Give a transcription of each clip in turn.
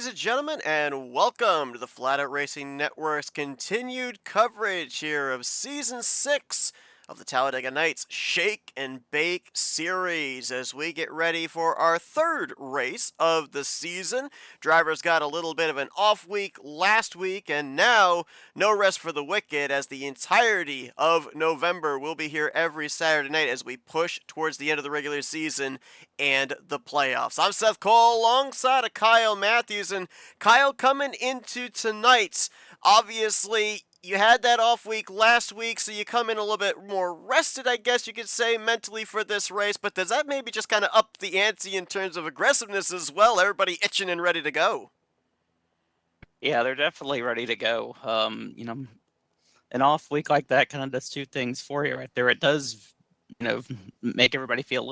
ladies and gentlemen, and welcome to the Flatout Racing Network's continued coverage here of Season 6 of the Talladega Nights Shake and Bake Series as we get ready for our third race of the season. Drivers got a little bit of an off week last week, and now no rest for the wicked as the entirety of November will be here every Saturday night as we push towards the end of the regular season and the playoffs. I'm Seth Cole alongside of Kyle Matthews, and Kyle, coming into tonight, obviously you had that off week last week, so you come in a little bit more rested, I guess you could say, mentally for this race, but does that maybe just kind of up the ante in terms of aggressiveness as well? Everybody itching and ready to go. Yeah, they're definitely ready to go. An off week like that kind of does two things for you right there. It does, make everybody feel a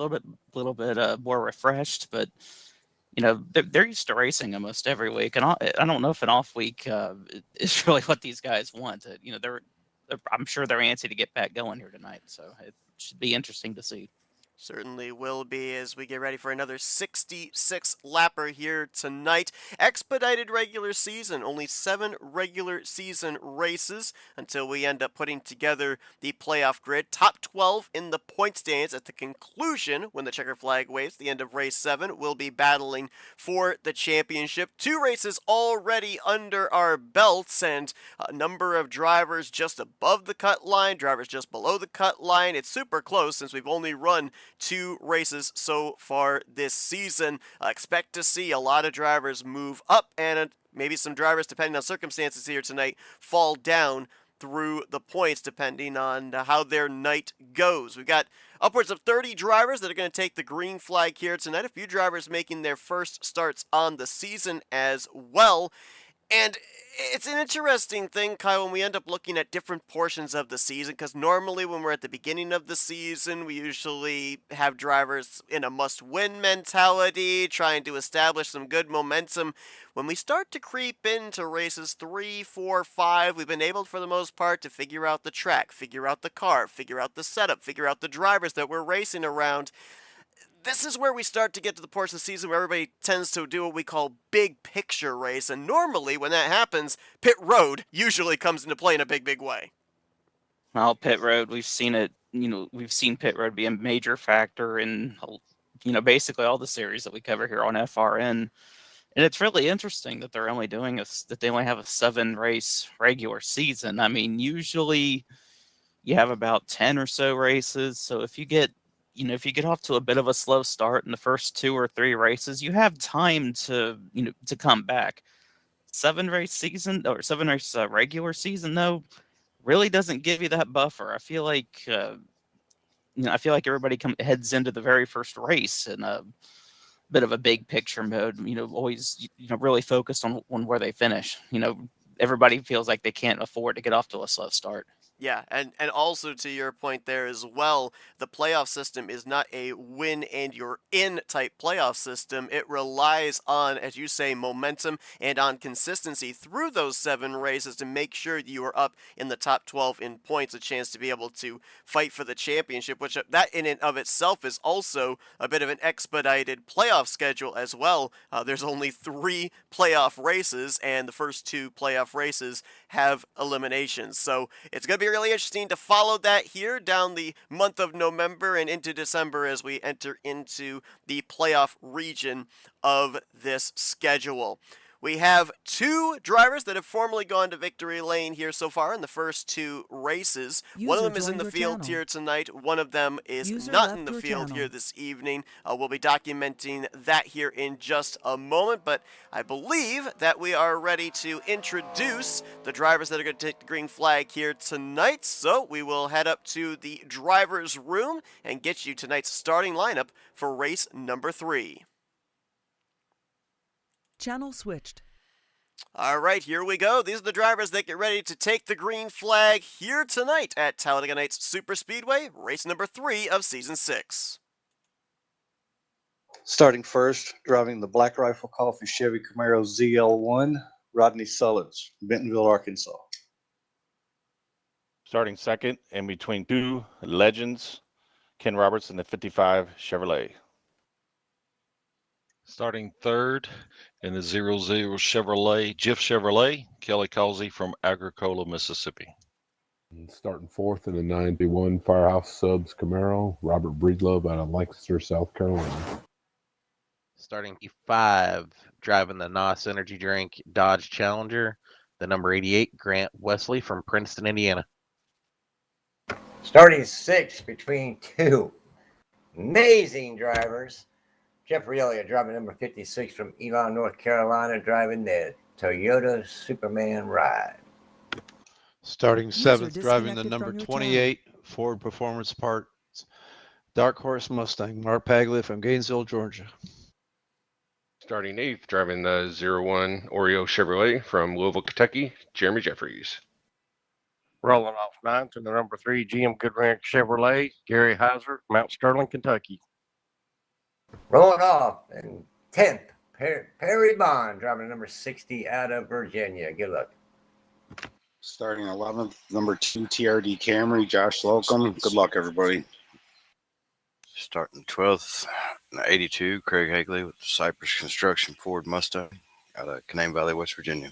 little bit more refreshed, but they're used to racing almost every week, and I don't know if an off week is really what these guys want. I'm sure they're antsy to get back going here tonight, so it should be interesting to see. Certainly will be as we get ready for another 66 lapper here tonight. Expedited regular season, only 7 regular season races until we end up putting together the playoff grid. Top 12 in the point stands at the conclusion when the checker flag waves. The end of race 7 will be battling for the championship. 2 races already under our belts and a number of drivers just above the cut line, drivers just below the cut line. It's super close since we've only run 2 races so far this season. Expect to see a lot of drivers move up and maybe some drivers, depending on circumstances here tonight, fall down through the points depending on how their night goes. We've got upwards of 30 drivers that are going to take the green flag here tonight. A few drivers making their first starts on the season as well. And it's an interesting thing, Kyle, when we end up looking at different portions of the season, because normally when we're at the beginning of the season, we usually have drivers in a must-win mentality, trying to establish some good momentum. When we start to creep into races 3, 4, 5, we've been able, for the most part, to figure out the track, figure out the car, figure out the setup, figure out the drivers that we're racing around. This is where we start to get to the portion of the season where everybody tends to do what we call big picture race, and normally when that happens, pit road usually comes into play in a big way. Well, pit road, we've seen it. We've seen pit road be a major factor in, basically all the series that we cover here on FRN. And it's really interesting that they're only that they only have a 7 race regular season. I mean, usually you have about 10 or so races. So if you get off to a bit of a slow start in the first 2 or 3 races, you have time to come back. 7 race regular season though really doesn't give you that buffer. I feel like everybody heads into the very first race in a bit of a big picture mode. Always really focused on where they finish. Everybody feels like they can't afford to get off to a slow start. Yeah, and also to your point there as well, the playoff system is not a win and you're in type playoff system. It relies on, as you say, momentum and on consistency through those 7 races to make sure you are up in the top 12 in points, a chance to be able to fight for the championship, which that in and of itself is also a bit of an expedited playoff schedule as well. There's only 3 playoff races, and the first 2 playoff races have eliminations. So it's going to be really interesting to follow that here down the month of November and into December as we enter into the playoff region of this schedule. We have 2 drivers that have formally gone to victory lane here so far in the first 2 races. One of them is in the field here tonight. One of them is not in the field here this evening. We'll be documenting that here in just a moment, but I believe that we are ready to introduce the drivers that are going to take the green flag here tonight. So we will head up to the driver's room and get you tonight's starting lineup for race number 3. Channel switched. All right, here we go. These are the drivers that get ready to take the green flag here tonight at Talladega Nights Super Speedway, race number 3 of Season 6. Starting first, driving the Black Rifle Coffee Chevy Camaro ZL1, Rodney Sullins, Bentonville, Arkansas. Starting second, in between 2 legends, Ken Roberts in the 55 Chevrolet. Starting third in the 00 Chevrolet, Jiff Chevrolet, Kelly Causey from Agricola, Mississippi. And starting fourth in the 91 Firehouse Subs Camaro, Robert Breedlove out of Lancaster, South Carolina. Starting P5, driving the NOS Energy Drink Dodge Challenger, the number 88 Grant Wesley from Princeton, Indiana. Starting sixth between two amazing drivers. Jeff Aurelia driving number 56 from Elon, North Carolina, driving the Toyota Superman ride. Starting seventh, driving the number 28 Ford Performance Parts Dark Horse Mustang, Mark Pagley from Gainesville, Georgia. Starting eighth, driving the 01 Oreo Chevrolet from Louisville, Kentucky, Jeremy Jeffries. Rolling off ninth in the number 3 GM Goodrich Chevrolet, Gary Heiser, Mount Sterling, Kentucky. Rolling off in 10th, Perry Bond driving number 60 out of Virginia. Good luck. Starting 11th, number 2 TRD Camry, Josh Slocum. Good luck, everybody. Starting 12th, 82, Craig Hagley with the Cypress Construction Ford Mustang out of Canaan Valley, West Virginia.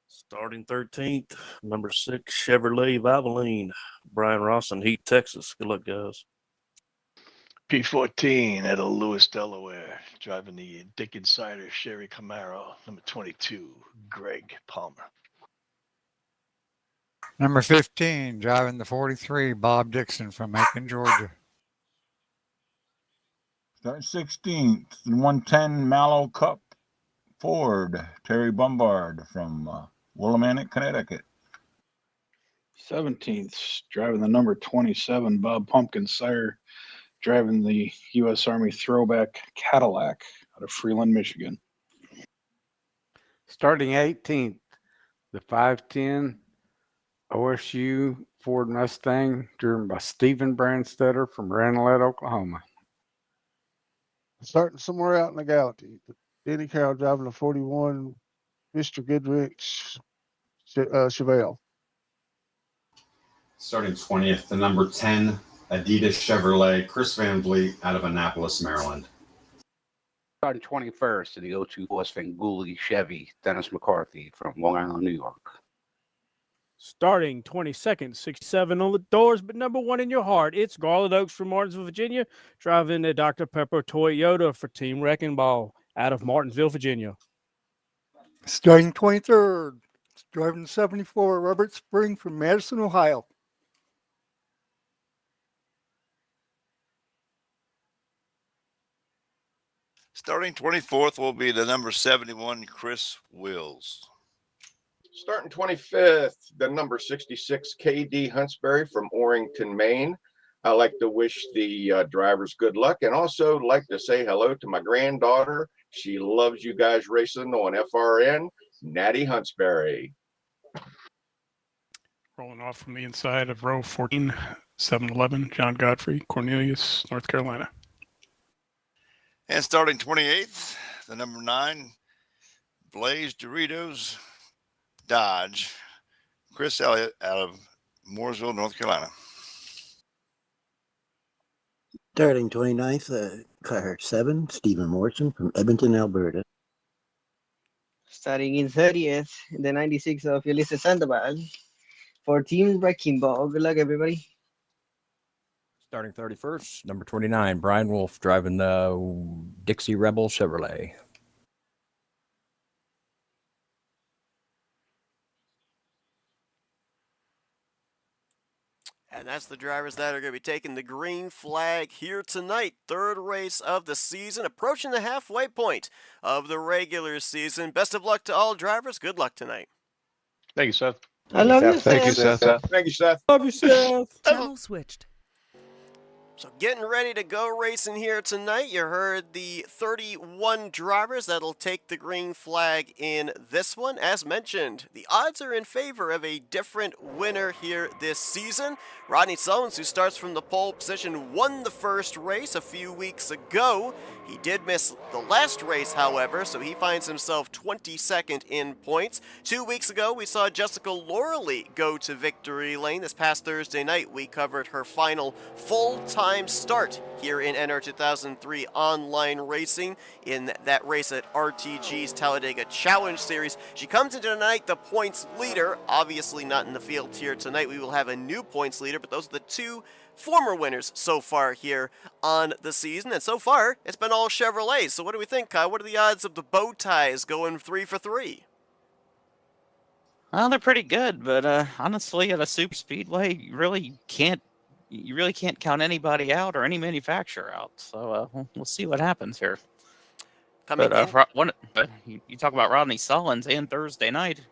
Starting 13th, number 6 Chevrolet Valvoline, Brian Ross in Heath, Texas. Good luck, guys. P14 out of Lewis, Delaware, driving the Dick Insider Chevy Camaro, number 22, Greg Palmer. Number 15, driving the 43, Bob Dixon from Macon, Georgia. Starting 16th, the 110 Mallow Cup Ford, Terry Bombard from Willimantic, Connecticut. 17th, driving the number 27, Bob Pumpkin Sire, driving the U.S. Army Throwback Cadillac out of Freeland, Michigan. Starting 18th, the 510 OSU Ford Mustang, driven by Stephen Brandstetter from Ranelette, Oklahoma. Starting somewhere out in the galaxy, Danny Carroll driving the 41 Mr. Goodrich Chevelle. Starting 20th, the number 10 Adidas Chevrolet, Chris Van Vliet out of Annapolis, Maryland. Starting 21st in the 02 Horse Fanguli Chevy, Dennis McCarthy from Long Island, New York. Starting 22nd, 67 on the doors, but number 1 in your heart. It's Garland Oaks from Martinsville, Virginia, driving the Dr. Pepper Toyota for Team Wrecking Ball out of Martinsville, Virginia. Starting 23rd, driving 74, Robert Spring from Madison, Ohio. Starting 24th will be the number 71, Chris Wills. Starting 25th, the number 66, KD Huntsberry from Orrington, Maine. I'd like to wish the drivers good luck and also like to say hello to my granddaughter. She loves you guys racing on FRN, Natty Huntsberry. Rolling off from the inside of row 14, 7-11, John Godfrey, Cornelius, North Carolina. And starting 28th, the number 9, Blaze Doritos Dodge, Chris Elliott out of Mooresville, North Carolina. Starting 29th, car 7, Stephen Morrison from Edmonton, Alberta. Starting in 30th, the 96 of Ulysses Sandoval for Team Wrecking Ball. Good luck, everybody. Starting 31st, number 29, Brian Wolf driving the Dixie Rebel Chevrolet. And that's the drivers that are going to be taking the green flag here tonight. Third race of the season, approaching the halfway point of the regular season. Best of luck to all drivers. Good luck tonight. Thank you, Seth. I love you, Seth. Thank you, Seth. Thank you, Seth. Love you, Seth. Channel switched. So getting ready to go racing here tonight. You heard the 31 drivers that'll take the green flag in this one. As mentioned, the odds are in favor of a different winner here this season. Rodney Sullins, who starts from the pole position, won the first race a few weeks ago. He did miss the last race, however, so he finds himself 22nd in points. 2 weeks ago, we saw Jessica Lorley go to victory lane. This past Thursday night, we covered her final full-time time start here in NR 2003 online racing in that race at RTG's Talladega Challenge Series. She comes into tonight the points leader, obviously not in the field here tonight. We will have a new points leader, but those are the two former winners so far here on the season, and so far it's been all Chevrolet. So what do we think, Kyle? What are the odds of the bow ties going 3 for 3? Well, they're pretty good, but honestly, at a super speedway, you really can't count anybody out or any manufacturer out. So we'll see what happens here. Coming in, you talk about Rodney Sullins, and Thursday night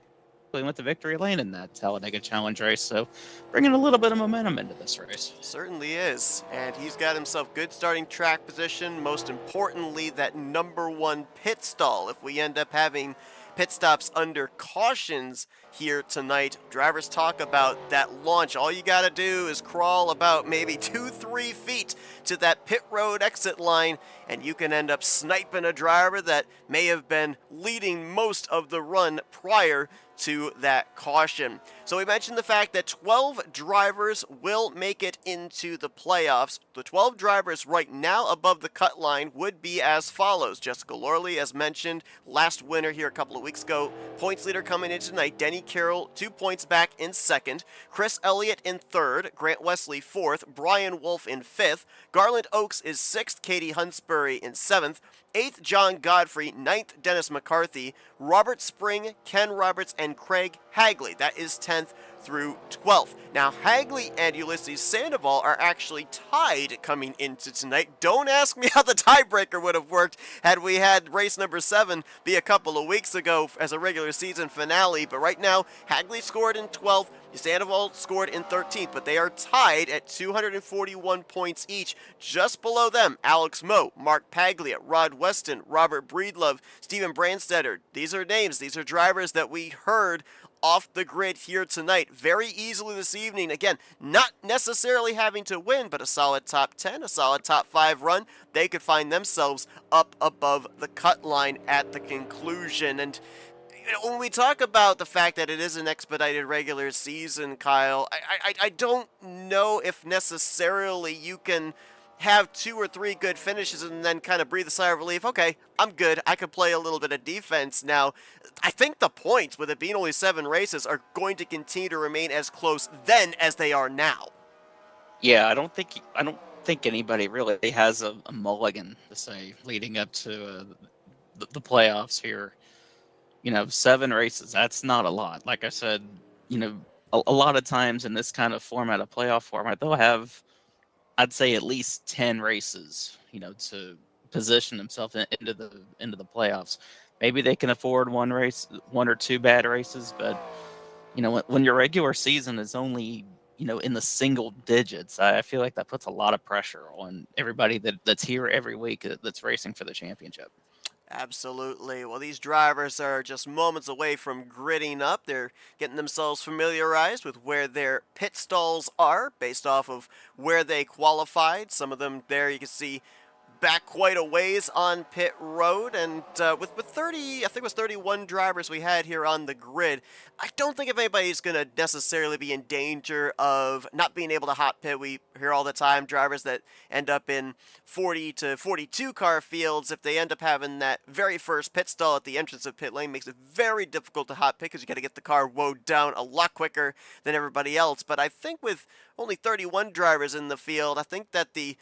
he went to victory lane in that Talladega Challenge race, so bringing a little bit of momentum into this race. Certainly is, and he's got himself good starting track position. Most importantly, that #1 pit stall. If we end up having pit stops under cautions here tonight, drivers talk about that launch. All you got to do is crawl about maybe 2-3 feet to that pit road exit line, and you can end up sniping a driver that may have been leading most of the run prior to that caution. So we mentioned the fact that 12 drivers will make it into the playoffs. The 12 drivers right now above the cut line would be as follows. Jessica Lorley, as mentioned, last winner here a couple of weeks ago. Points leader coming in tonight, Denny Carroll, 2 points back in second. Chris Elliott in third. Grant Wesley fourth. Brian Wolf in fifth. Garland Oaks is sixth. Katie Huntsbury in seventh. 8th, John Godfrey. 9th, Dennis McCarthy. Robert Spring, Ken Roberts, and Craig Hagley. That is 10th through 12th. Now, Hagley and Ulysses Sandoval are actually tied coming into tonight. Don't ask me how the tiebreaker would have worked had we had race number 7 be a couple of weeks ago as a regular season finale, but right now, Hagley scored in 12th, Sandoval scored in 13th, but they are tied at 241 points each. Just below them, Alex Moe, Mark Paglia, Rod Weston, Robert Breedlove, Steven Brandstetter. These are names, these are drivers that we heard off the grid here tonight very easily this evening. Again, not necessarily having to win, but a solid top 10, a solid top 5 run. They could find themselves up above the cut line at the conclusion. And when we talk about the fact that it is an expedited regular season, Kyle, I don't know if necessarily you can have 2 or 3 good finishes and then kind of breathe a sigh of relief. Okay, I'm good. I could play a little bit of defense now. I think the points, with it being only 7 races, are going to continue to remain as close then as they are now. Yeah, I don't think anybody really has a mulligan to say leading up to the playoffs here. 7 races, that's not a lot. Like I said, a lot of times in this kind of format, a playoff format, they'll have, I'd say, at least 10 races, to position themselves into the playoffs. Maybe they can afford 1 or 2 bad races, but when your regular season is only in the single digits, I feel like that puts a lot of pressure on everybody that's here every week that's racing for the championship. Absolutely. Well, these drivers are just moments away from gridding up. They're getting themselves familiarized with where their pit stalls are based off of where they qualified. Some of them there you can see back quite a ways on pit road, and with 30, I think it was 31 drivers we had here on the grid, I don't think if anybody's going to necessarily be in danger of not being able to hot pit. We hear all the time drivers that end up in 40 to 42 car fields, if they end up having that very first pit stall at the entrance of pit lane, makes it very difficult to hot pit because you got to get the car woed down a lot quicker than everybody else. But I think with only 31 drivers in the field, I think that the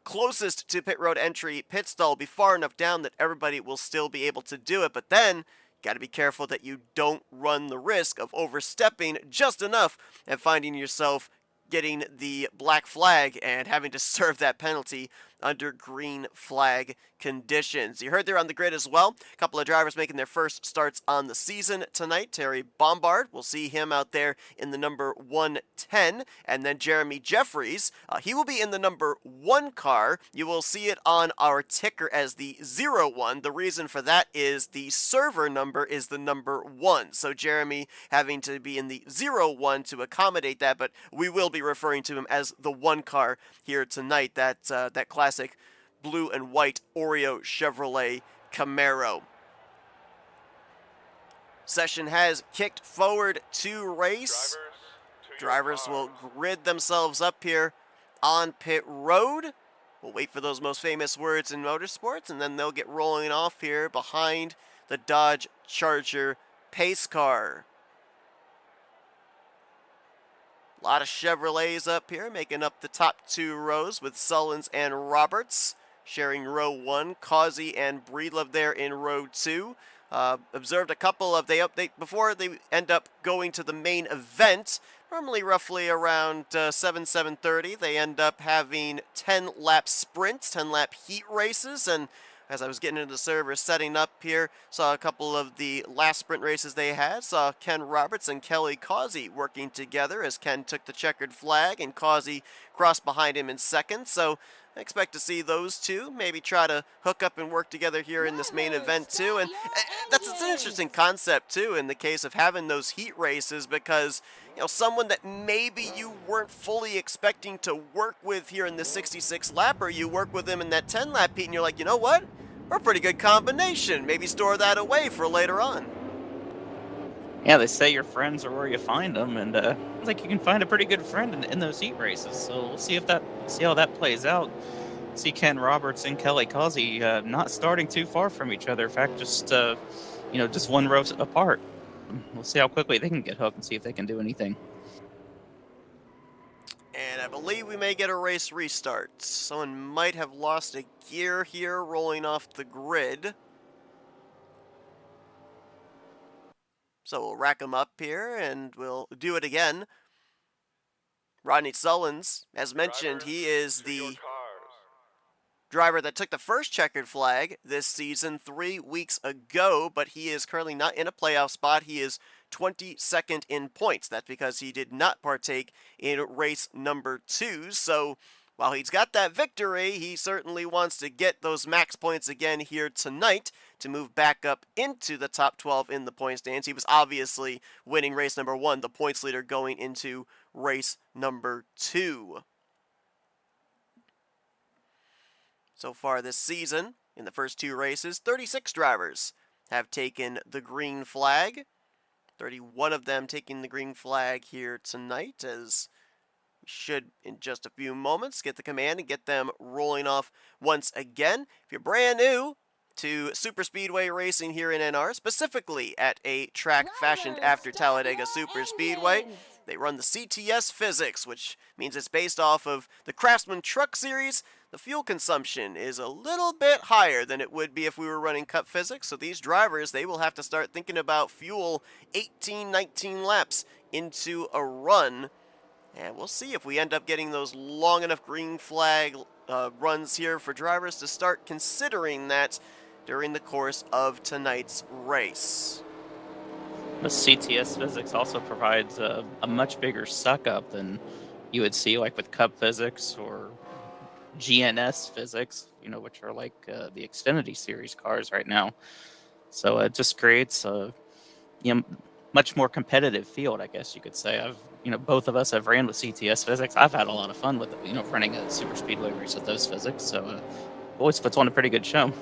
closest to pit road entry pit stall will be far enough down that everybody will still be able to do it. But then, got to be careful that you don't run the risk of overstepping just enough and finding yourself getting the black flag and having to serve that penalty under green flag conditions. You heard there on the grid as well, a couple of drivers making their first starts on the season tonight. Terry Bombard, we'll see him out there in the number 110, and then Jeremy Jeffries, he will be in the number 1 car. You will see it on our ticker as the 01. The reason for that is the server number is the number 1, so Jeremy having to be in the 01 to accommodate that, but we will be referring to him as the 1 car here tonight, that classic blue and white Oreo Chevrolet Camaro. Session has kicked forward to race. Drivers will grid themselves up here on pit road. We'll wait for those most famous words in motorsports, and then they'll get rolling off here behind the Dodge Charger pace car. A lot of Chevrolets up here, making up the top 2 rows with Sullins and Roberts, sharing row 1. Causey and Breedlove there in row 2. Observed a couple of before they end up going to the main event. Normally roughly around 7:30, they end up having 10-lap sprints, 10-lap heat races, and as I was getting into the server setting up here, saw a couple of the last sprint races they had. Saw Ken Roberts and Kelly Causey working together as Ken took the checkered flag and Causey crossed behind him in second. So I expect to see those two maybe try to hook up and work together here in this main event too. And it's an interesting concept too in the case of having those heat races, because someone that maybe you weren't fully expecting to work with here in the 66 lapper, you work with them in that 10 lap heat and you're like, you know what? We're a pretty good combination. Maybe store that away for later on. Yeah, they say your friends are where you find them, and I think you can find a pretty good friend in those heat races. So we'll see how that plays out. See Ken Roberts and Kelly Causey not starting too far from each other. In fact, just one row apart. We'll see how quickly they can get hooked and see if they can do anything. And I believe we may get a race restart. Someone might have lost a gear here rolling off the grid. So we'll rack them up here and we'll do it again. Rodney Sullins, as mentioned, he is the driver that took the first checkered flag this season 3 weeks ago, but he is currently not in a playoff spot. He is 22nd in points. That's because he did not partake in race number 2. So while he's got that victory, he certainly wants to get those max points again here tonight to move back up into the top 12 in the point stands. He was obviously winning race number 1, the points leader going into race number 2. So far this season, in the first 2 races, 36 drivers have taken the green flag. 31 of them taking the green flag here tonight, as we should, in just a few moments, get the command and get them rolling off once again. If you're brand new to Super Speedway racing here in NR, specifically at a track fashioned after Talladega Super Speedway, they run the CTS physics, which means it's based off of the Craftsman Truck Series. The fuel consumption is a little bit higher than it would be if we were running Cup physics, so these drivers, they will have to start thinking about fuel 18, 19 laps into a run. And we'll see if we end up getting those long enough green flag runs here for drivers to start considering that during the course of tonight's race. The CTS physics also provides a much bigger suck up than you would see like with Cup physics or GNS physics, which are like the Xfinity Series cars right now. So it just creates a much more competitive field, I guess you could say. Both of us have ran with CTS physics. I've had a lot of fun with running a super speedway race with those physics. So always puts on a pretty good show.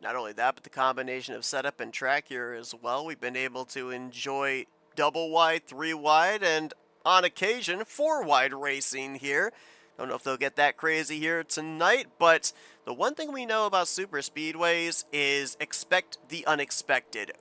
Not only that, but the combination of setup and track here as well. We've been able to enjoy double wide, 3 wide, and on occasion 4 wide racing here. Don't know if they'll get that crazy here tonight, but the one thing we know about super speedways is expect the unexpected.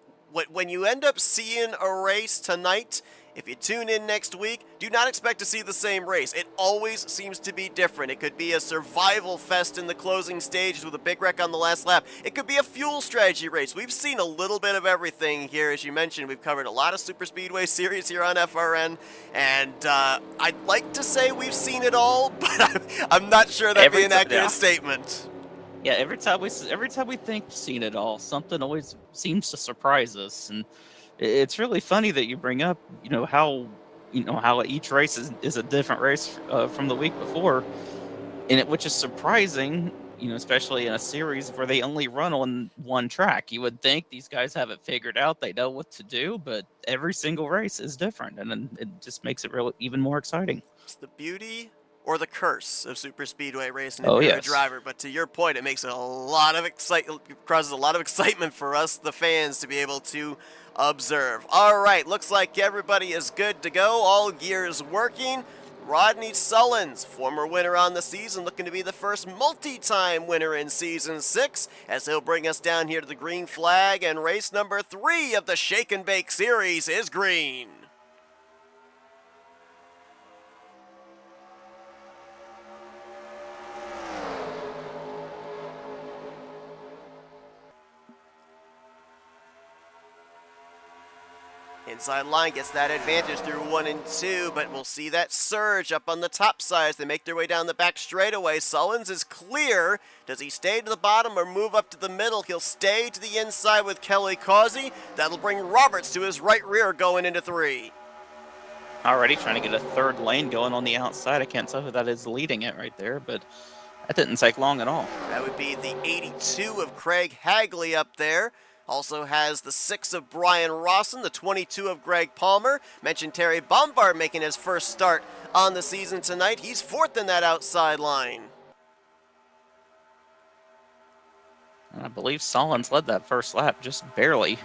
When you end up seeing a race tonight, if you tune in next week, do not expect to see the same race. It always seems to be different. It could be a survival fest in the closing stages with a big wreck on the last lap. It could be a fuel strategy race. We've seen a little bit of everything here. As you mentioned, we've covered a lot of Super Speedway series here on FRN, and I'd like to say we've seen it all, but I'm not sure that'd be an accurate statement. Yeah, every time we think we've seen it all, something always seems to surprise us, and it's really funny that you bring up, how each race is a different race from the week before, which is surprising, especially in a series where they only run on one track. You would think these guys have it figured out, they know what to do, but every single race is different, and then it just makes it even more exciting. It's the beauty or the curse of super speedway racing if you're a driver. But to your point, it makes it causes a lot of excitement for us, the fans, to be able to observe. All right, looks like everybody is good to go. All gears working. Rodney Sullins, former winner on the season, looking to be the first multi-time winner in Season 6, as he'll bring us down here to the green flag, and race number 3 of the Shake and Bake Series is green. Inside line gets that advantage through 1 and 2, but we'll see that surge up on the top side as they make their way down the back straightaway. Sullins is clear. Does he stay to the bottom or move up to the middle? He'll stay to the inside with Kelly Causey. That'll bring Roberts to his right rear going into 3. Already trying to get a third lane going on the outside. I can't tell who that is leading it right there, but that didn't take long at all. That would be the 82 of Craig Hagley up there. Also has the 6 of Brian Rawson, the 22 of Greg Palmer. Mentioned Terry Bombard making his first start on the season tonight. He's 4th in that outside line. And I believe Sullins led that first lap just barely.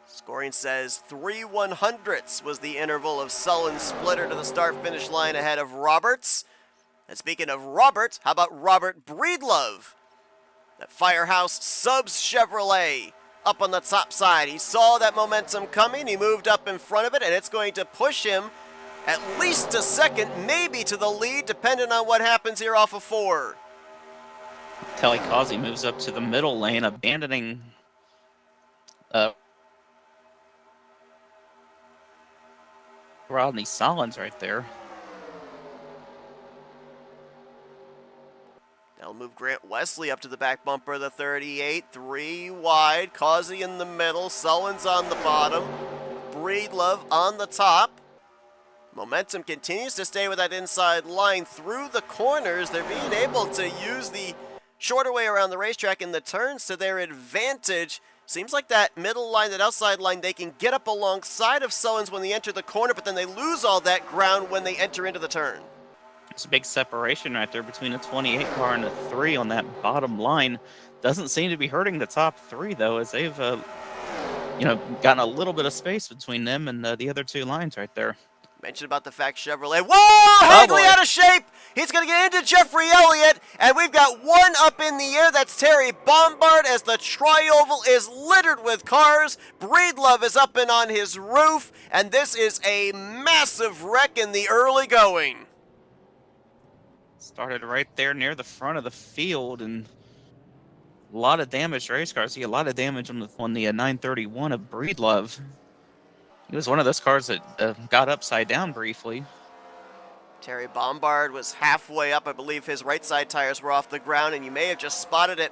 Scoring says 3 100ths was the interval of Sullins' splitter to the start-finish line ahead of Roberts. And speaking of Robert, how about Robert Breedlove? That Firehouse Subs Chevrolet up on the top side. He saw that momentum coming. He moved up in front of it, and it's going to push him at least to second, maybe to the lead, depending on what happens here off of 4. Kelly Causey moves up to the middle lane, abandoning Rodney Sullins right there. That'll move Grant Wesley up to the back bumper of the 38. 3 wide. Causey in the middle. Sullins on the bottom. Breedlove on the top. Momentum continues to stay with that inside line through the corners. They're being able to use the shorter way around the racetrack in the turns to their advantage. Seems like that middle line, that outside line, they can get up alongside of Sullins when they enter the corner, but then they lose all that ground when they enter into the turn. There's a big separation right there between a 28 car and a 3 on that bottom line. Doesn't seem to be hurting the top 3, though, as they've, gotten a little bit of space between them and the other 2 lines right there. Mentioned about the fact Chevrolet. Whoa! Hagley out of shape! He's going to get into Jeffrey Elliott, and we've got one up in the air. That's Terry Bombard as the tri-oval is littered with cars. Breedlove is up and on his roof, and this is a massive wreck in the early going. Started right there near the front of the field, and a lot of damaged race cars. See a lot of damage on the 931 of Breedlove. He was one of those cars that got upside down briefly. Terry Bombard was halfway up. I believe his right side tires were off the ground, and you may have just spotted it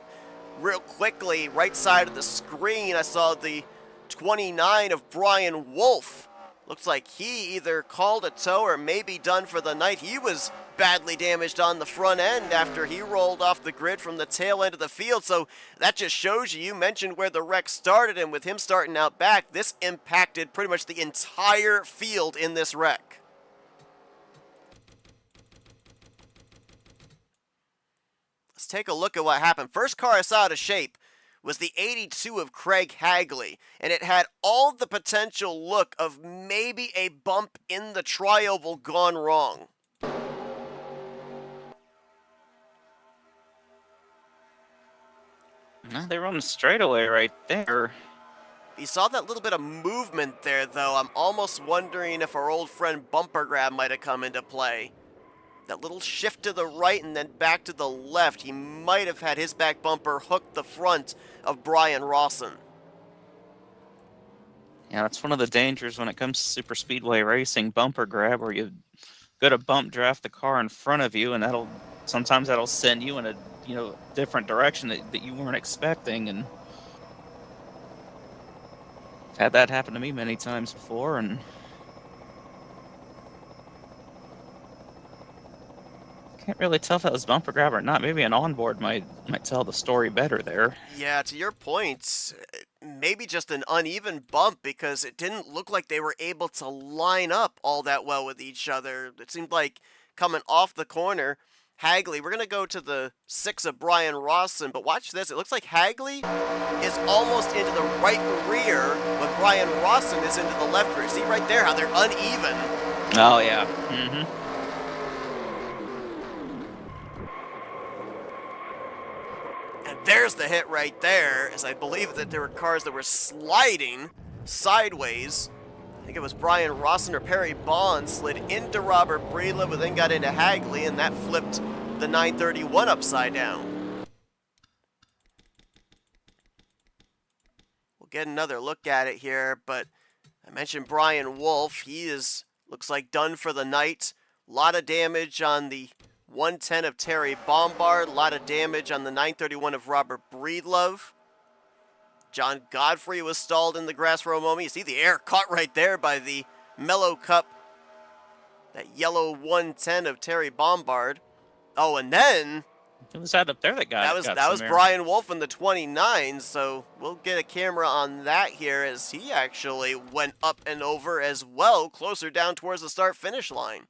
real quickly. Right side of the screen, I saw the 29 of Brian Wolf. Looks like he either called a tow or maybe done for the night. He was badly damaged on the front end after he rolled off the grid from the tail end of the field. So that just shows you mentioned where the wreck started, and with him starting out back, this impacted pretty much the entire field in this wreck. Let's take a look at what happened. First car I saw out of shape was the 82 of Craig Hagley, and it had all the potential look of maybe a bump in the tri-oval gone wrong. No, they were on the straightaway right there. You saw that little bit of movement there, though. I'm almost wondering if our old friend Bumper Grab might have come into play. That little shift to the right and then back to the left. He might have had his back bumper hook the front of Brian Rawson. Yeah, that's one of the dangers when it comes to super speedway racing, bumper grab, where you go to bump draft the car in front of you, and sometimes that'll send you in a different direction that you weren't expecting. And I've had that happen to me many times before, and can't really tell if that was bumper grab or not. Maybe an onboard might tell the story better there. Yeah, to your point, maybe just an uneven bump because it didn't look like they were able to line up all that well with each other. It seemed like coming off the corner, Hagley. We're going to go to the 6 of Brian Rawson, but watch this. It looks like Hagley is almost into the right rear, but Brian Rawson is into the left rear. See right there how they're uneven. Oh, yeah. Mm-hmm. And there's the hit right there, as I believe that there were cars that were sliding sideways. I think it was Brian Rawson or Perry Bond slid into Robert Breedlove, but then got into Hagley, and that flipped the 931 upside down. We'll get another look at it here, but I mentioned Brian Wolf. He looks like done for the night. A lot of damage on the 110 of Terry Bombard, a lot of damage on the 931 of Robert Breedlove. John Godfrey was stalled in the grass for a moment. You see the air caught right there by the Mellow Cup, that yellow 110 of Terry Bombard. Oh, and then It was that up there that got that was some air. Brian Wolf in the 29, so we'll get a camera on that here as he actually went up and over as well, closer down towards the start-finish line.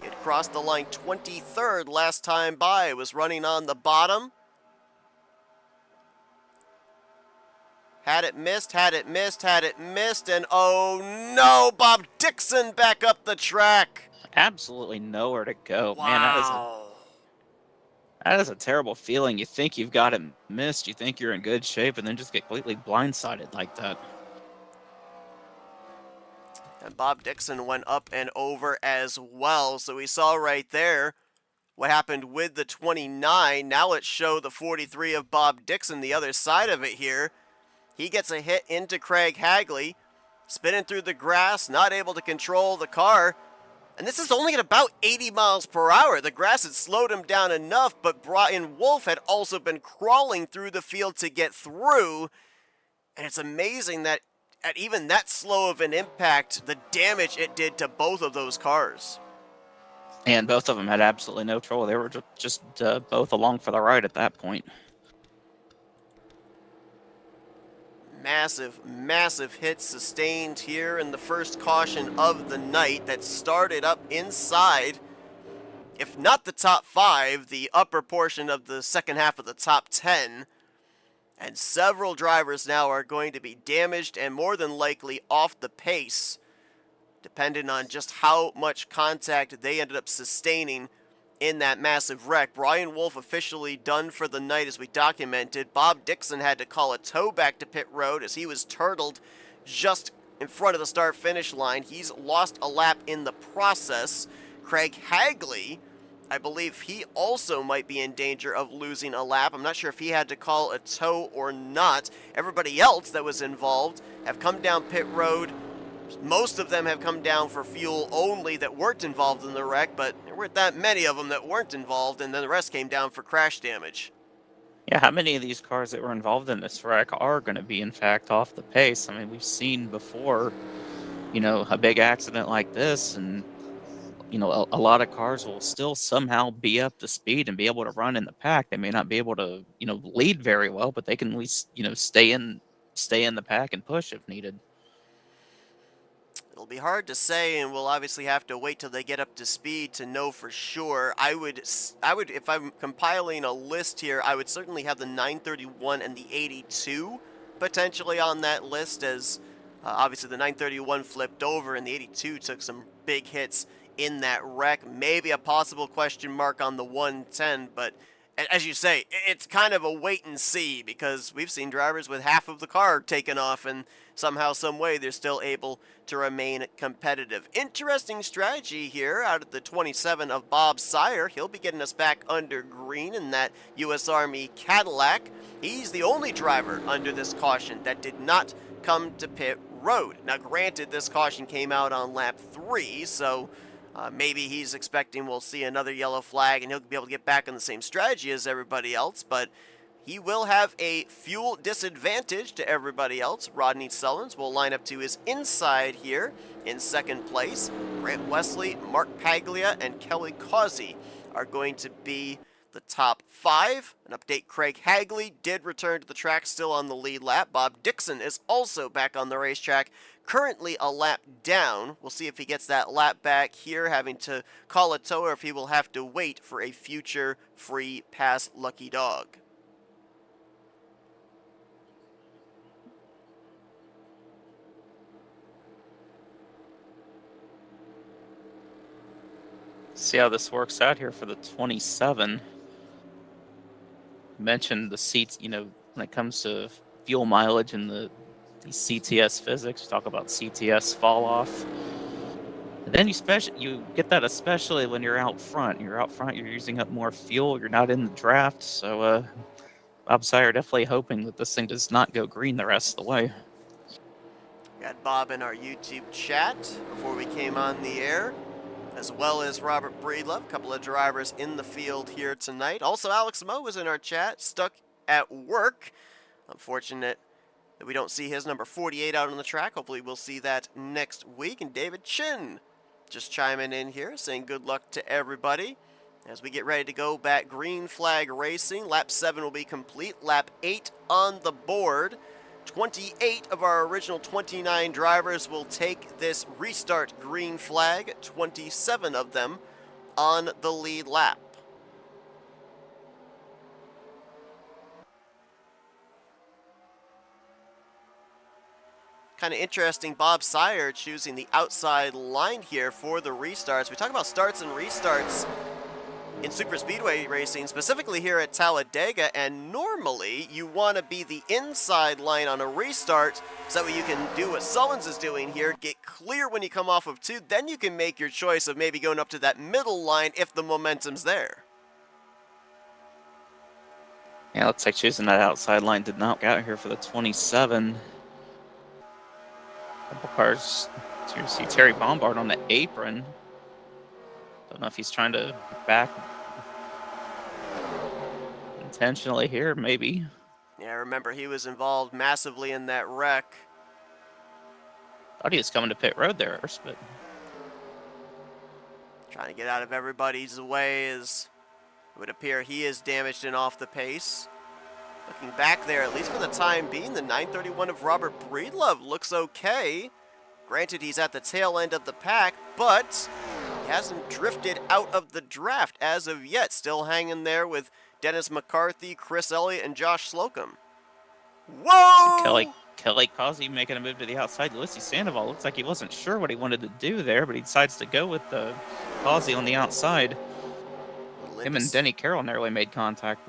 He had crossed the line 23rd last time by, was running on the bottom. Had it missed, had it missed, had it missed, and oh no, Bob Dixon back up the track. Absolutely nowhere to go. Wow. Man, that is a terrible feeling. You think you've got it missed, you think you're in good shape, and then just get completely blindsided like that. And Bob Dixon went up and over as well. So we saw right there what happened with the 29. Now let's show the 43 of Bob Dixon, the other side of it here. He gets a hit into Craig Hagley, spinning through the grass, not able to control the car. And this is only at about 80 miles per hour. The grass had slowed him down enough, but Brian Wolf had also been crawling through the field to get through. And it's amazing that at even that slow of an impact, the damage it did to both of those cars. And both of them had absolutely no trouble. They were just both along for the ride at that point. Massive, massive hits sustained here in the first caution of the night that started up inside, if not the top 5, the upper portion of the second half of the top 10. And several drivers now are going to be damaged and more than likely off the pace, depending on just how much contact they ended up sustaining in that massive wreck. Brian Wolf officially done for the night, as we documented. Bob Dixon had to call a tow back to pit road as he was turtled just in front of the start-finish line. He's lost a lap in the process. Craig Hagley, I believe he also might be in danger of losing a lap. I'm not sure if he had to call a tow or not. Everybody else that was involved have come down pit road. Most of them have come down for fuel only that weren't involved in the wreck, but there weren't that many of them that weren't involved, and then the rest came down for crash damage. Yeah, how many of these cars that were involved in this wreck are going to be, in fact, off the pace? I mean, we've seen before, a big accident like this, and a lot of cars will still somehow be up to speed and be able to run in the pack. They may not be able to, lead very well, but they can at least, stay in the pack and push if needed. It'll be hard to say, and we'll obviously have to wait till they get up to speed to know for sure. I would, if I'm compiling a list here, I would certainly have the 931 and the 82 potentially on that list, as obviously the 931 flipped over and the 82 took some big hits in that wreck. Maybe a possible question mark on the 110, but as you say, it's kind of a wait and see, because we've seen drivers with half of the car taken off and somehow, some way, they're still able to remain competitive. Interesting strategy here out of the 27 of Bob Sire. He'll be getting us back under green in that U.S. Army Cadillac. He's the only driver under this caution that did not come to pit road. Now, granted, this caution came out on lap 3, so maybe he's expecting we'll see another yellow flag and he'll be able to get back on the same strategy as everybody else, but he will have a fuel disadvantage to everybody else. Rodney Sullins will line up to his inside here in second place. Grant Wesley, Mark Paglia, and Kelly Causey are going to be the top 5. An update, Craig Hagley did return to the track, still on the lead lap. Bob Dixon is also back on the racetrack, currently a lap down. We'll see if he gets that lap back here, having to call a tow, or if he will have to wait for a future free pass lucky dog. See how this works out here for the 27. Mentioned the seats, when it comes to fuel mileage and the CTS physics, talk about CTS fall off. And then you get that especially when you're out front. You're out front, you're using up more fuel, you're not in the draft. So Bob Sire definitely hoping that this thing does not go green the rest of the way. Got Bob in our YouTube chat before we came on the air, as well as Robert Breedlove, a couple of drivers in the field here tonight. Also, Alex Moe was in our chat, stuck at work. Unfortunate that we don't see his number 48 out on the track. Hopefully we'll see that next week. And David Chin just chiming in here, saying good luck to everybody as we get ready to go back green flag racing. Lap 7 will be complete. Lap 8 on the board. 28 of our original 29 drivers will take this restart green flag, 27 of them on the lead lap. Kind of interesting, Bob Sire choosing the outside line here for the restarts. We talk about starts and restarts in super speedway racing, specifically here at Talladega, and normally you want to be the inside line on a restart so that way you can do what Sullins is doing here, get clear when you come off of 2, then you can make your choice of maybe going up to that middle line if the momentum's there. Yeah, looks like choosing that outside line did not get out here for the 27. Couple cars. You see Terry Bombard on the apron. Don't know if he's trying to back intentionally here, maybe. Yeah, remember he was involved massively in that wreck. Thought he was coming to pit road there first, but trying to get out of everybody's way as it would appear he is damaged and off the pace. Looking back there, at least for the time being, the 931 of Robert Breedlove looks okay. Granted, he's at the tail end of the pack, but he hasn't drifted out of the draft as of yet. Still hanging there with Dennis McCarthy, Chris Elliott, and Josh Slocum. Whoa! Kelly Causey making a move to the outside. Ulysses Sandoval looks like he wasn't sure what he wanted to do there, but he decides to go with the Causey on the outside. Him and Denny Carroll narrowly made contact.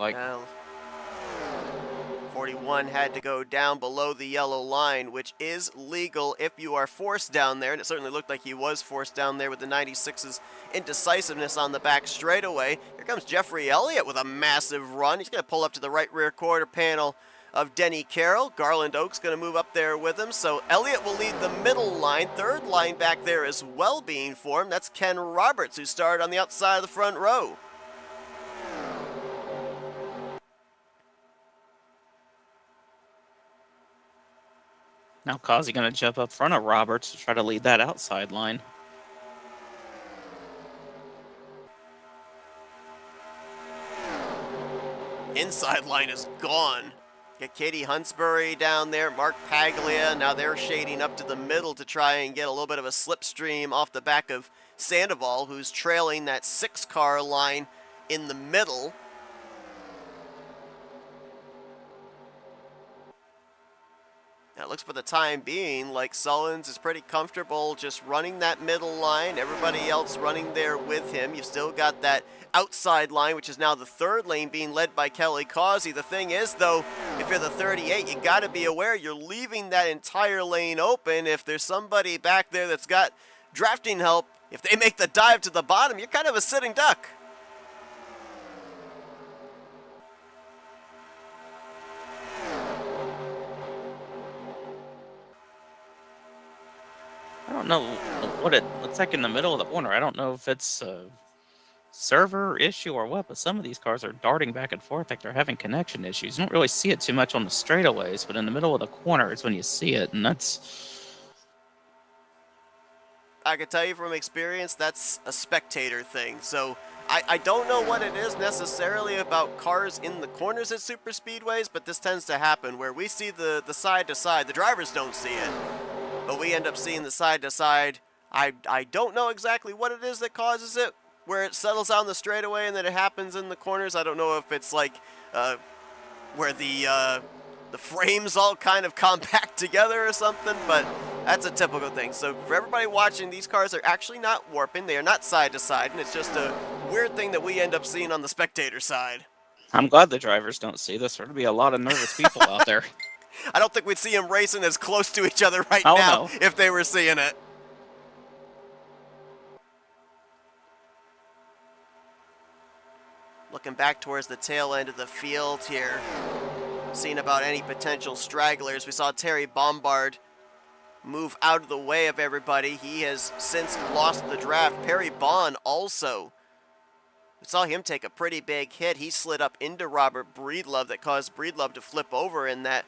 41 had to go down below the yellow line, which is legal if you are forced down there, and it certainly looked like he was forced down there with the 96's indecisiveness on the back straightaway. Here comes Jeffrey Elliott with a massive run. He's going to pull up to the right rear quarter panel of Denny Carroll. Garland Oak's going to move up there with him, so Elliott will lead the middle line. Third line back there as well being formed. That's Ken Roberts, who started on the outside of the front row. Now Causey going to jump up front of Roberts to try to lead that outside line. Inside line is gone. Get Katie Huntsbury down there, Mark Paglia. Now they're shading up to the middle to try and get a little bit of a slipstream off the back of Sandoval, who's trailing that 6-car line in the middle. Now it looks for the time being like Sullins is pretty comfortable just running that middle line, everybody else running there with him. You've still got that outside line, which is now the third lane being led by Kelly Causey. The thing is, though, if you're the 38, you got to be aware you're leaving that entire lane open. If there's somebody back there that's got drafting help, if they make the dive to the bottom, you're kind of a sitting duck. I don't know what it looks like in the middle of the corner. I don't know if it's a server issue or what, but some of these cars are darting back and forth like they're having connection issues. You don't really see it too much on the straightaways, but in the middle of the corner is when you see it, and that's... I can tell you from experience, that's a spectator thing. So I don't know what it is necessarily about cars in the corners at super speedways, but this tends to happen where we see the side to side. The drivers don't see it, but we end up seeing the side to side. I don't know exactly what it is that causes it, where it settles on the straightaway and then it happens in the corners. I don't know if it's like where the frames all kind of compact together or something, but that's a typical thing. So for everybody watching, these cars are actually not warping. They are not side to side, and it's just a weird thing that we end up seeing on the spectator side. I'm glad the drivers don't see this. There'd be a lot of nervous people out there. I don't think we'd see them racing as close to each other right Oh, now no. if they were seeing it. Looking back towards the tail end of the field here, seeing about any potential stragglers. We saw Terry Bombard move out of the way of everybody. He has since lost the draft. Perry Bond also. We saw him take a pretty big hit. He slid up into Robert Breedlove that caused Breedlove to flip over in that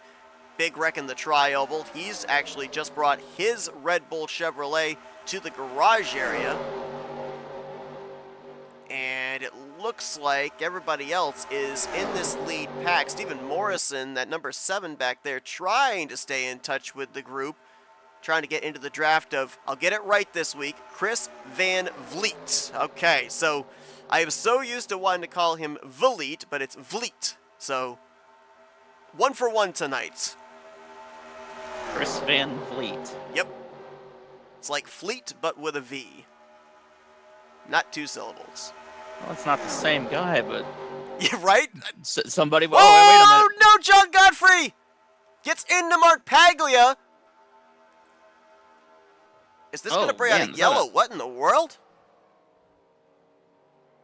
big wreck in the tri-oval. He's actually just brought his Red Bull Chevrolet to the garage area. And it looks like everybody else is in this lead pack. Stephen Morrison, that number 7 back there, trying to stay in touch with the group, trying to get into the draft of, I'll get it right this week, Chris Van Vliet. Okay, so I am so used to wanting to call him Vliet, but it's Vliet. So 1 for 1 tonight. Chris Van Vliet. Yep. It's like fleet, but with a V. Not 2 syllables. Well, it's not the same guy, but... Yeah, right? Somebody... Oh, wait a minute. no, John Godfrey! Gets into Mark Paglia. Is this going to bring out a yellow? What in the world?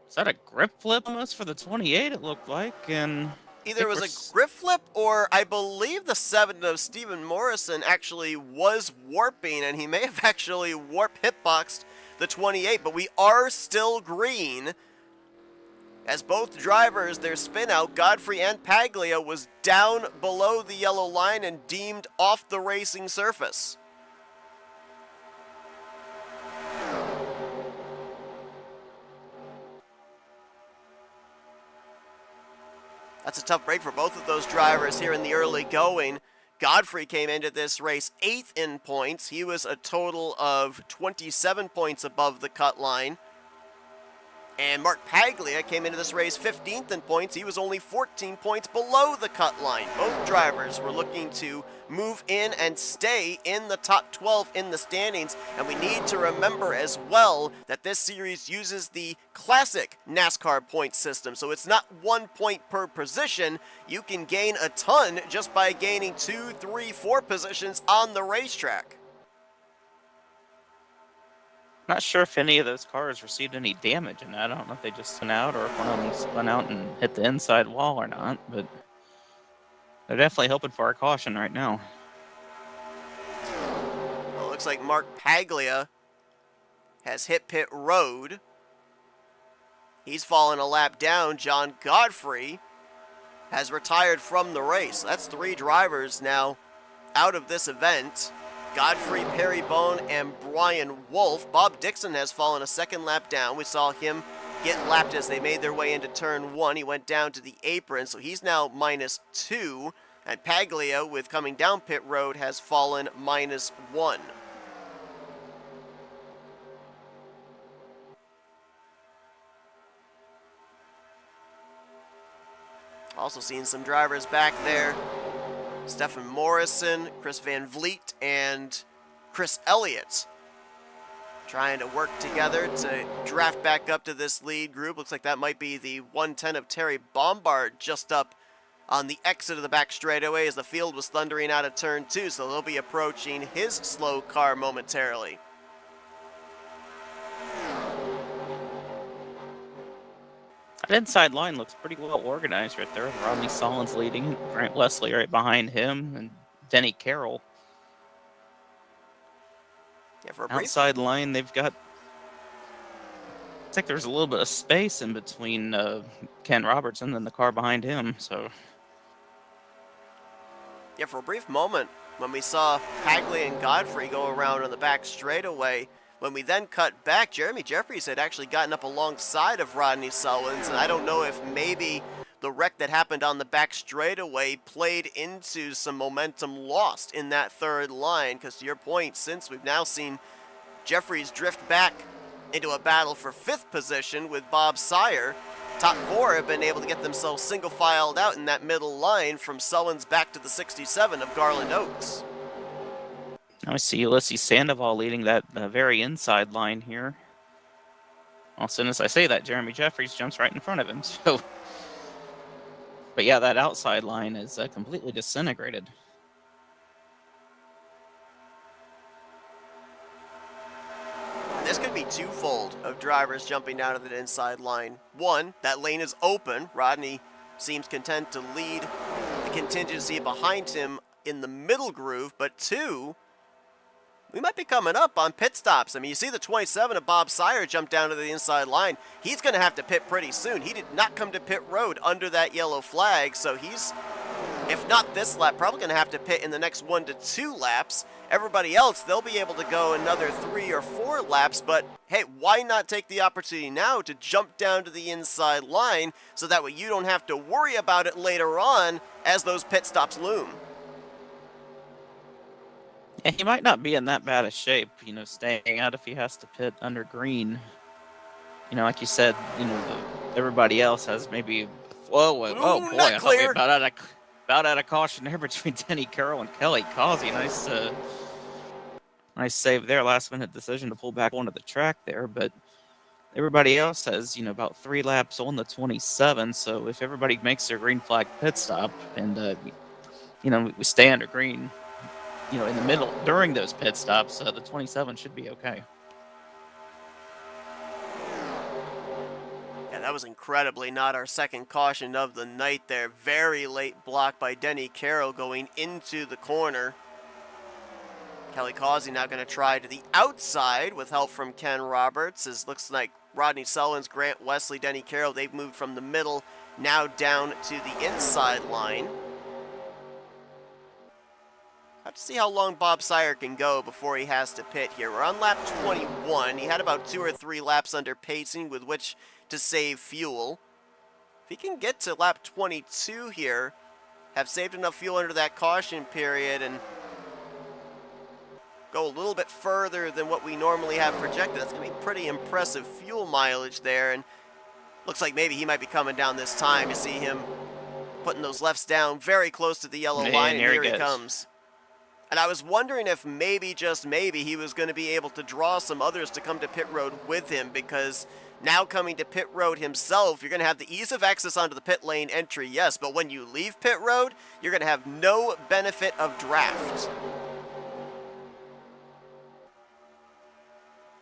Is that a grip flip almost for the 28, it looked like, and... Either it was a grip flip, or I believe the 7 of Stephen Morrison actually was warping, and he may have actually warp hitboxed the 28, but we are still green. As both drivers, their spin out, Godfrey and Paglia, was down below the yellow line and deemed off the racing surface. That's a tough break for both of those drivers here in the early going. Godfrey came into this race 8th in points. He was a total of 27 points above the cut line. And Mark Paglia came into this race 15th in points. He was only 14 points below the cut line. Both drivers were looking to move in and stay in the top 12 in the standings. And we need to remember as well that this series uses the classic NASCAR point system. So it's not 1 point per position. You can gain a ton just by gaining 2, 3, 4 positions on the racetrack. Not sure if any of those cars received any damage in that. I don't know if they just spun out or if one of them spun out and hit the inside wall or not, but they're definitely hoping for a caution right now. Well, it looks like Mark Paglia has hit pit road. He's fallen a lap down. John Godfrey has retired from the race. That's 3 drivers now out of this event. Godfrey, Perry Bone, and Brian Wolf. Bob Dixon has fallen a 2nd lap down. We saw him get lapped as they made their way into turn 1. He went down to the apron, so he's now -2. And Paglia, with coming down pit road, has fallen -1. Also seeing some drivers back there. Stephen Morrison, Chris Van Vliet, and Chris Elliott trying to work together to draft back up to this lead group. Looks like that might be the 110 of Terry Bombard just up on the exit of the back straightaway as the field was thundering out of turn 2, so they'll be approaching his slow car momentarily. That inside line looks pretty well organized right there. Rodney Sollins leading, Grant Wesley right behind him, and Denny Carroll. Yeah, for a brief outside line, they've got... It's like there's a little bit of space in between Ken Robertson and the car behind him, so... Yeah, for a brief moment, when we saw Paglia and Godfrey go around on the back straightaway, When we then cut back, Jeremy Jeffries had actually gotten up alongside of Rodney Sullins, and I don't know if maybe the wreck that happened on the back straightaway played into some momentum lost in that third line, because to your point, since we've now seen Jeffries drift back into a battle for 5th position with Bob Sire, top 4 have been able to get themselves single-filed out in that middle line from Sullins back to the 67 of Garland Oaks. Now I see Ulysses Sandoval leading that very inside line here. As soon as I say that, Jeremy Jeffries jumps right in front of him. So, but yeah, that outside line is completely disintegrated. This could be twofold of drivers jumping down to the inside line. One, that lane is open. Rodney seems content to lead the contingency behind him in the middle groove. But two, we might be coming up on pit stops. I mean, you see the 27 of Bob Sire jump down to the inside line. He's going to have to pit pretty soon. He did not come to pit road under that yellow flag, so he's, if not this lap, probably going to have to pit in the next 1 to 2 laps. Everybody else, they'll be able to go another 3 or 4 laps, but hey, why not take the opportunity now to jump down to the inside line so that way you don't have to worry about it later on as those pit stops loom. Yeah, he might not be in that bad a shape, staying out if he has to pit under green. Like you said, everybody else has maybe, oh boy, I thought we about out of caution there between Denny Carroll and Kelly Causey. Nice save there, last minute decision to pull back onto the track there, but everybody else has, about 3 laps on the 27, so if everybody makes their green flag pit stop and, we stay under green, in the middle during those pit stops, the 27 should be okay. Yeah, that was incredibly not our second caution of the night there. Very late block by Denny Carroll going into the corner. Kelly Causey now going to try to the outside with help from Ken Roberts. It looks like Rodney Sullins, Grant Wesley, Denny Carroll, they've moved from the middle now down to the inside line. Have to see how long Bob Sire can go before he has to pit here. We're on lap 21. He had about 2 or 3 laps under pacing with which to save fuel. If he can get to lap 22 here, have saved enough fuel under that caution period and go a little bit further than what we normally have projected, that's going to be pretty impressive fuel mileage there. And looks like maybe he might be coming down this time. You see him putting those lefts down very close to the yellow line, and here he comes. And I was wondering if maybe, just maybe, he was going to be able to draw some others to come to pit road with him, because now coming to pit road himself, you're going to have the ease of access onto the pit lane entry, yes, but when you leave pit road, you're going to have no benefit of draft.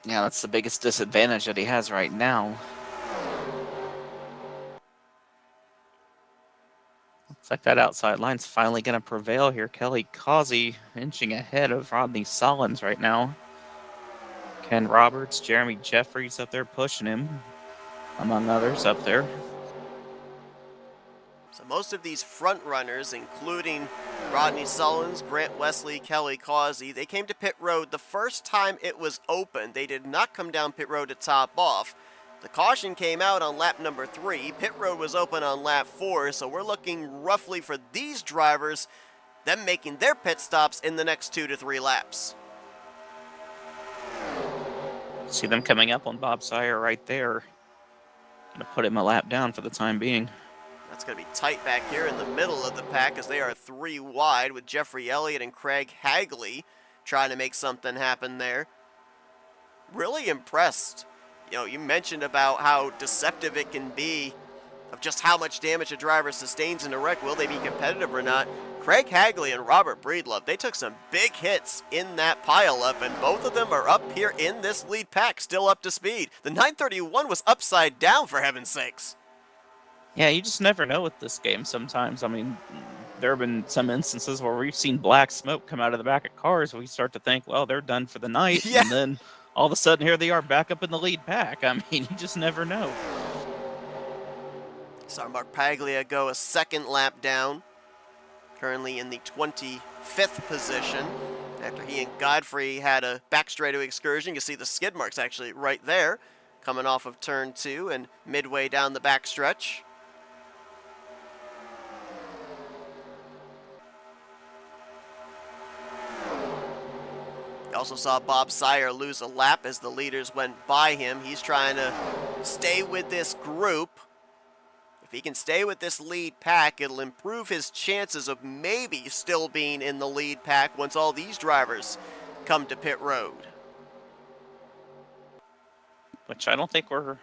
Yeah, that's the biggest disadvantage that he has right now. Looks like that outside line's finally going to prevail here. Kelly Causey inching ahead of Rodney Sullins right now. Ken Roberts, Jeremy Jeffries up there pushing him, among others up there. So most of these front runners, including Rodney Sullins, Grant Wesley, Kelly Causey, they came to pit road the first time it was open. They did not come down pit road to top off. The caution came out on lap number 3. Pit road was open on lap 4, so we're looking roughly for these drivers, them making their pit stops in the next 2 to 3 laps. See them coming up on Bob Sire right there. Gonna put him a lap down for the time being. That's going to be tight back here in the middle of the pack as they are 3 wide with Jeffrey Elliott and Craig Hagley trying to make something happen there. Really impressed. You mentioned about how deceptive it can be of just how much damage a driver sustains in a wreck. Will they be competitive or not? Craig Hagley and Robert Breedlove, they took some big hits in that pileup, and both of them are up here in this lead pack, still up to speed. The 931 was upside down, for heaven's sakes. Yeah, you just never know with this game sometimes. I mean, there have been some instances where we've seen black smoke come out of the back of cars. We start to think, well, they're done for the night. Yeah. And then all of a sudden, here they are back up in the lead pack. I mean, you just never know. Saw Mark Paglia go a second lap down, currently in the 25th position. After he and Godfrey had a back straightaway excursion, you can see the skid marks actually right there, coming off of turn 2 and midway down the back stretch. You also saw Bob Sire lose a lap as the leaders went by him. He's trying to stay with this group. If he can stay with this lead pack, it'll improve his chances of maybe still being in the lead pack once all these drivers come to pit road. Which I don't think we're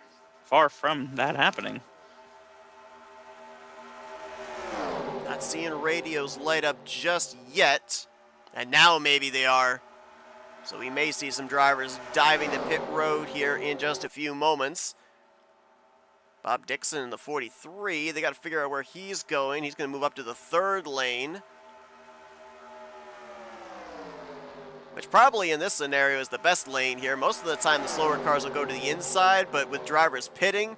far from that happening. Not seeing radios light up just yet, and now maybe they are. So we may see some drivers diving to pit road here in just a few moments. Bob Dixon in the 43, they got to figure out where he's going. He's going to move up to the 3rd lane, which probably in this scenario is the best lane here. Most of the time the slower cars will go to the inside, but with drivers pitting,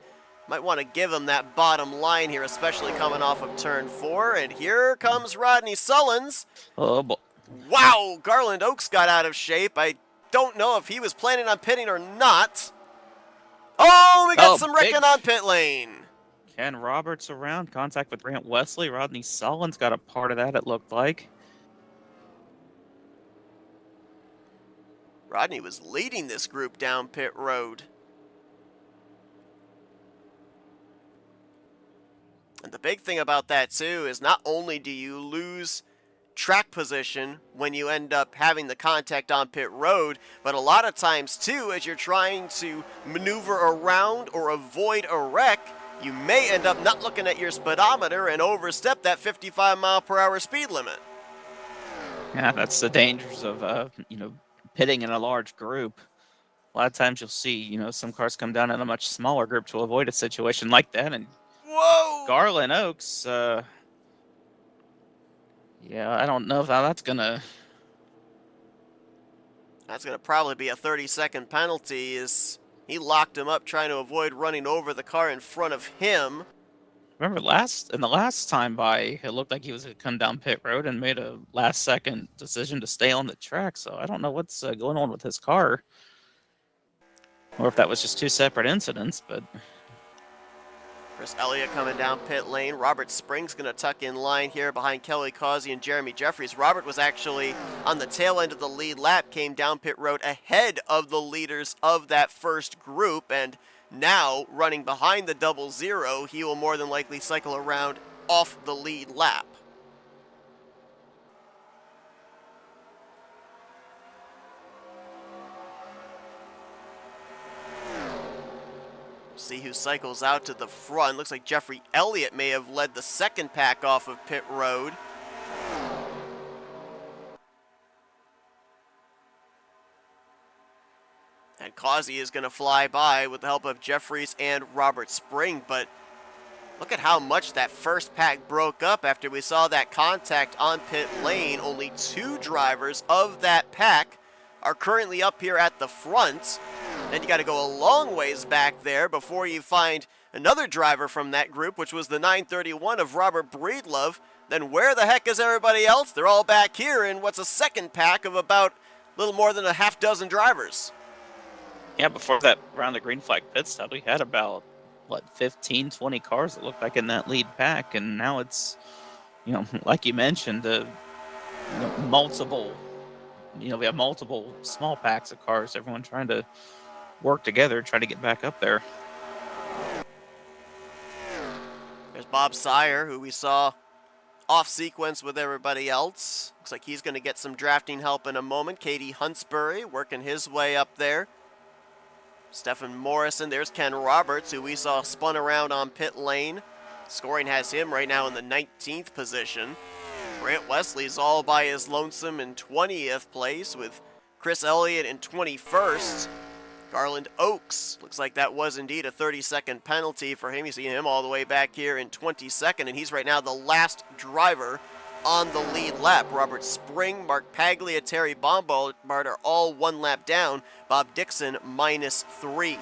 might want to give them that bottom line here, especially coming off of turn 4. And here comes Rodney Sullins. Oh, boy. Wow, Garland Oaks got out of shape. I don't know if he was planning on pitting or not. Oh, we got some wrecking on pit lane. Ken Roberts around, contact with Grant Wesley. Rodney Sullins got a part of that, it looked like. Rodney was leading this group down pit road. And the big thing about that, too, is not only do you lose track position when you end up having the contact on pit road, but a lot of times, too, as you're trying to maneuver around or avoid a wreck, you may end up not looking at your speedometer and overstep that 55-mile-per-hour speed limit. Yeah, that's the dangers of, pitting in a large group. A lot of times you'll see, some cars come down in a much smaller group to avoid a situation like that. And whoa! Garland Oaks, yeah, I don't know if that's gonna... That's gonna probably be a 30-second penalty as he locked him up trying to avoid running over the car in front of him. Remember in the last time by, it looked like he was going to come down pit road and made a last-second decision to stay on the track. So I don't know what's going on with his car, or if that was just 2 separate incidents. But Chris Elliott coming down pit lane. Robert Spring's going to tuck in line here behind Kelly Causey and Jeremy Jeffries. Robert was actually on the tail end of the lead lap, came down pit road ahead of the leaders of that first group, and now running behind the 00, he will more than likely cycle around off the lead lap. See who cycles out to the front. Looks like Jeffrey Elliott may have led the second pack off of pit road. And Causey is going to fly by with the help of Jeffries and Robert Spring, but look at how much that first pack broke up after we saw that contact on pit lane. Only 2 drivers of that pack are currently up here at the front. Then you got to go a long ways back there before you find another driver from that group, which was the 931 of Robert Breedlove. Then where the heck is everybody else? They're all back here in what's a second pack of about a little more than a half dozen drivers. yeah, before that round of green flag pit stop, we had about, 15, 20 cars that looked like in that lead pack. And now it's, like you mentioned, multiple, we have multiple small packs of cars, everyone trying to work together, try to get back up there. There's Bob Sire, who we saw off sequence with everybody else. Looks like he's going to get some drafting help in a moment. Katie Huntsbury working his way up there. Stephen Morrison, there's Ken Roberts, who we saw spun around on pit lane. Scoring has him right now in the 19th position. Grant Wesley's all by his lonesome in 20th place with Chris Elliott in 21st. Garland Oaks, looks like that was indeed a 30-second penalty for him. You see him all the way back here in 22nd, and he's right now the last driver on the lead lap. Robert Spring, Mark Paglia, Terry Bombard are all 1 lap down. Bob Dixon -3.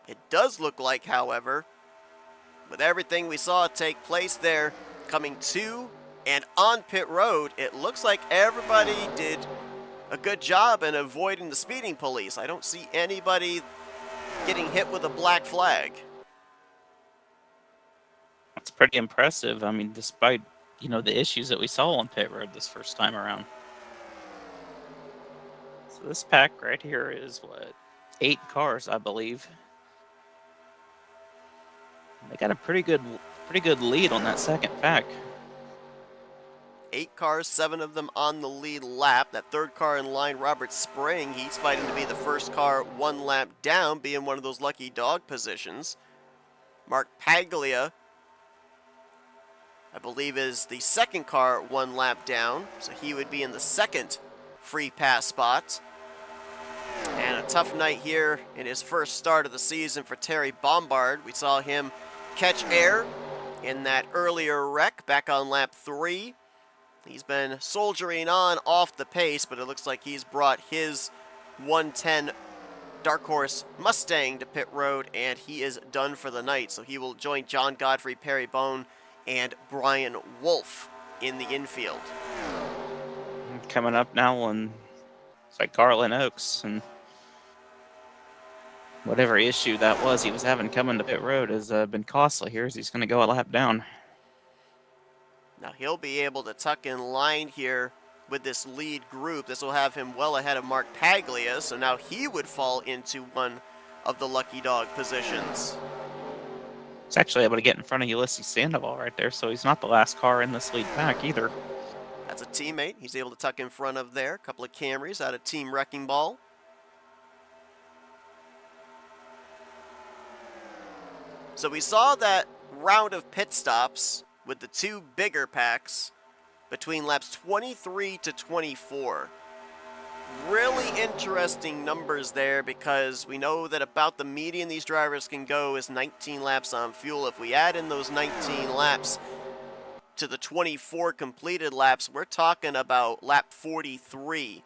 It does look like, however, with everything we saw take place there, coming to and on pit road, it looks like everybody did a good job in avoiding the speeding police. I don't see anybody getting hit with a black flag. That's pretty impressive. I mean, despite, the issues that we saw on pit road this first time around. So this pack right here is what? 8 cars, I believe. They got a pretty good lead on that second pack. 8 cars, 7 of them on the lead lap. That third car in line, Robert Spring, he's fighting to be the first car 1 lap down, being one of those lucky dog positions. Mark Paglia, I believe, is the second car 1 lap down, so he would be in the second free pass spot. And a tough night here in his first start of the season for Terry Bombard. We saw him catch air in that earlier wreck back on lap 3. He's been soldiering on off the pace, but it looks like he's brought his 110 Dark Horse Mustang to pit road, and he is done for the night. So he will join John Godfrey, Perry Bone, and Brian Wolf in the infield. Coming up now on, it's like Garland Oaks, and whatever issue that was he was having coming to pit road has been costly here as he's going to go a lap down. Now he'll be able to tuck in line here with this lead group. This will have him well ahead of Mark Paglia, so now he would fall into one of the lucky dog positions. He's actually able to get in front of Ulysses Sandoval right there, so he's not the last car in this lead pack either. That's a teammate he's able to tuck in front of there. A couple of Camrys out of Team Wrecking Ball. So we saw that round of pit stops with the 2 bigger packs between laps 23 to 24. Really interesting numbers there, because we know that about the median these drivers can go is 19 laps on fuel. If we add in those 19 laps to the 24 completed laps, we're talking about lap 43.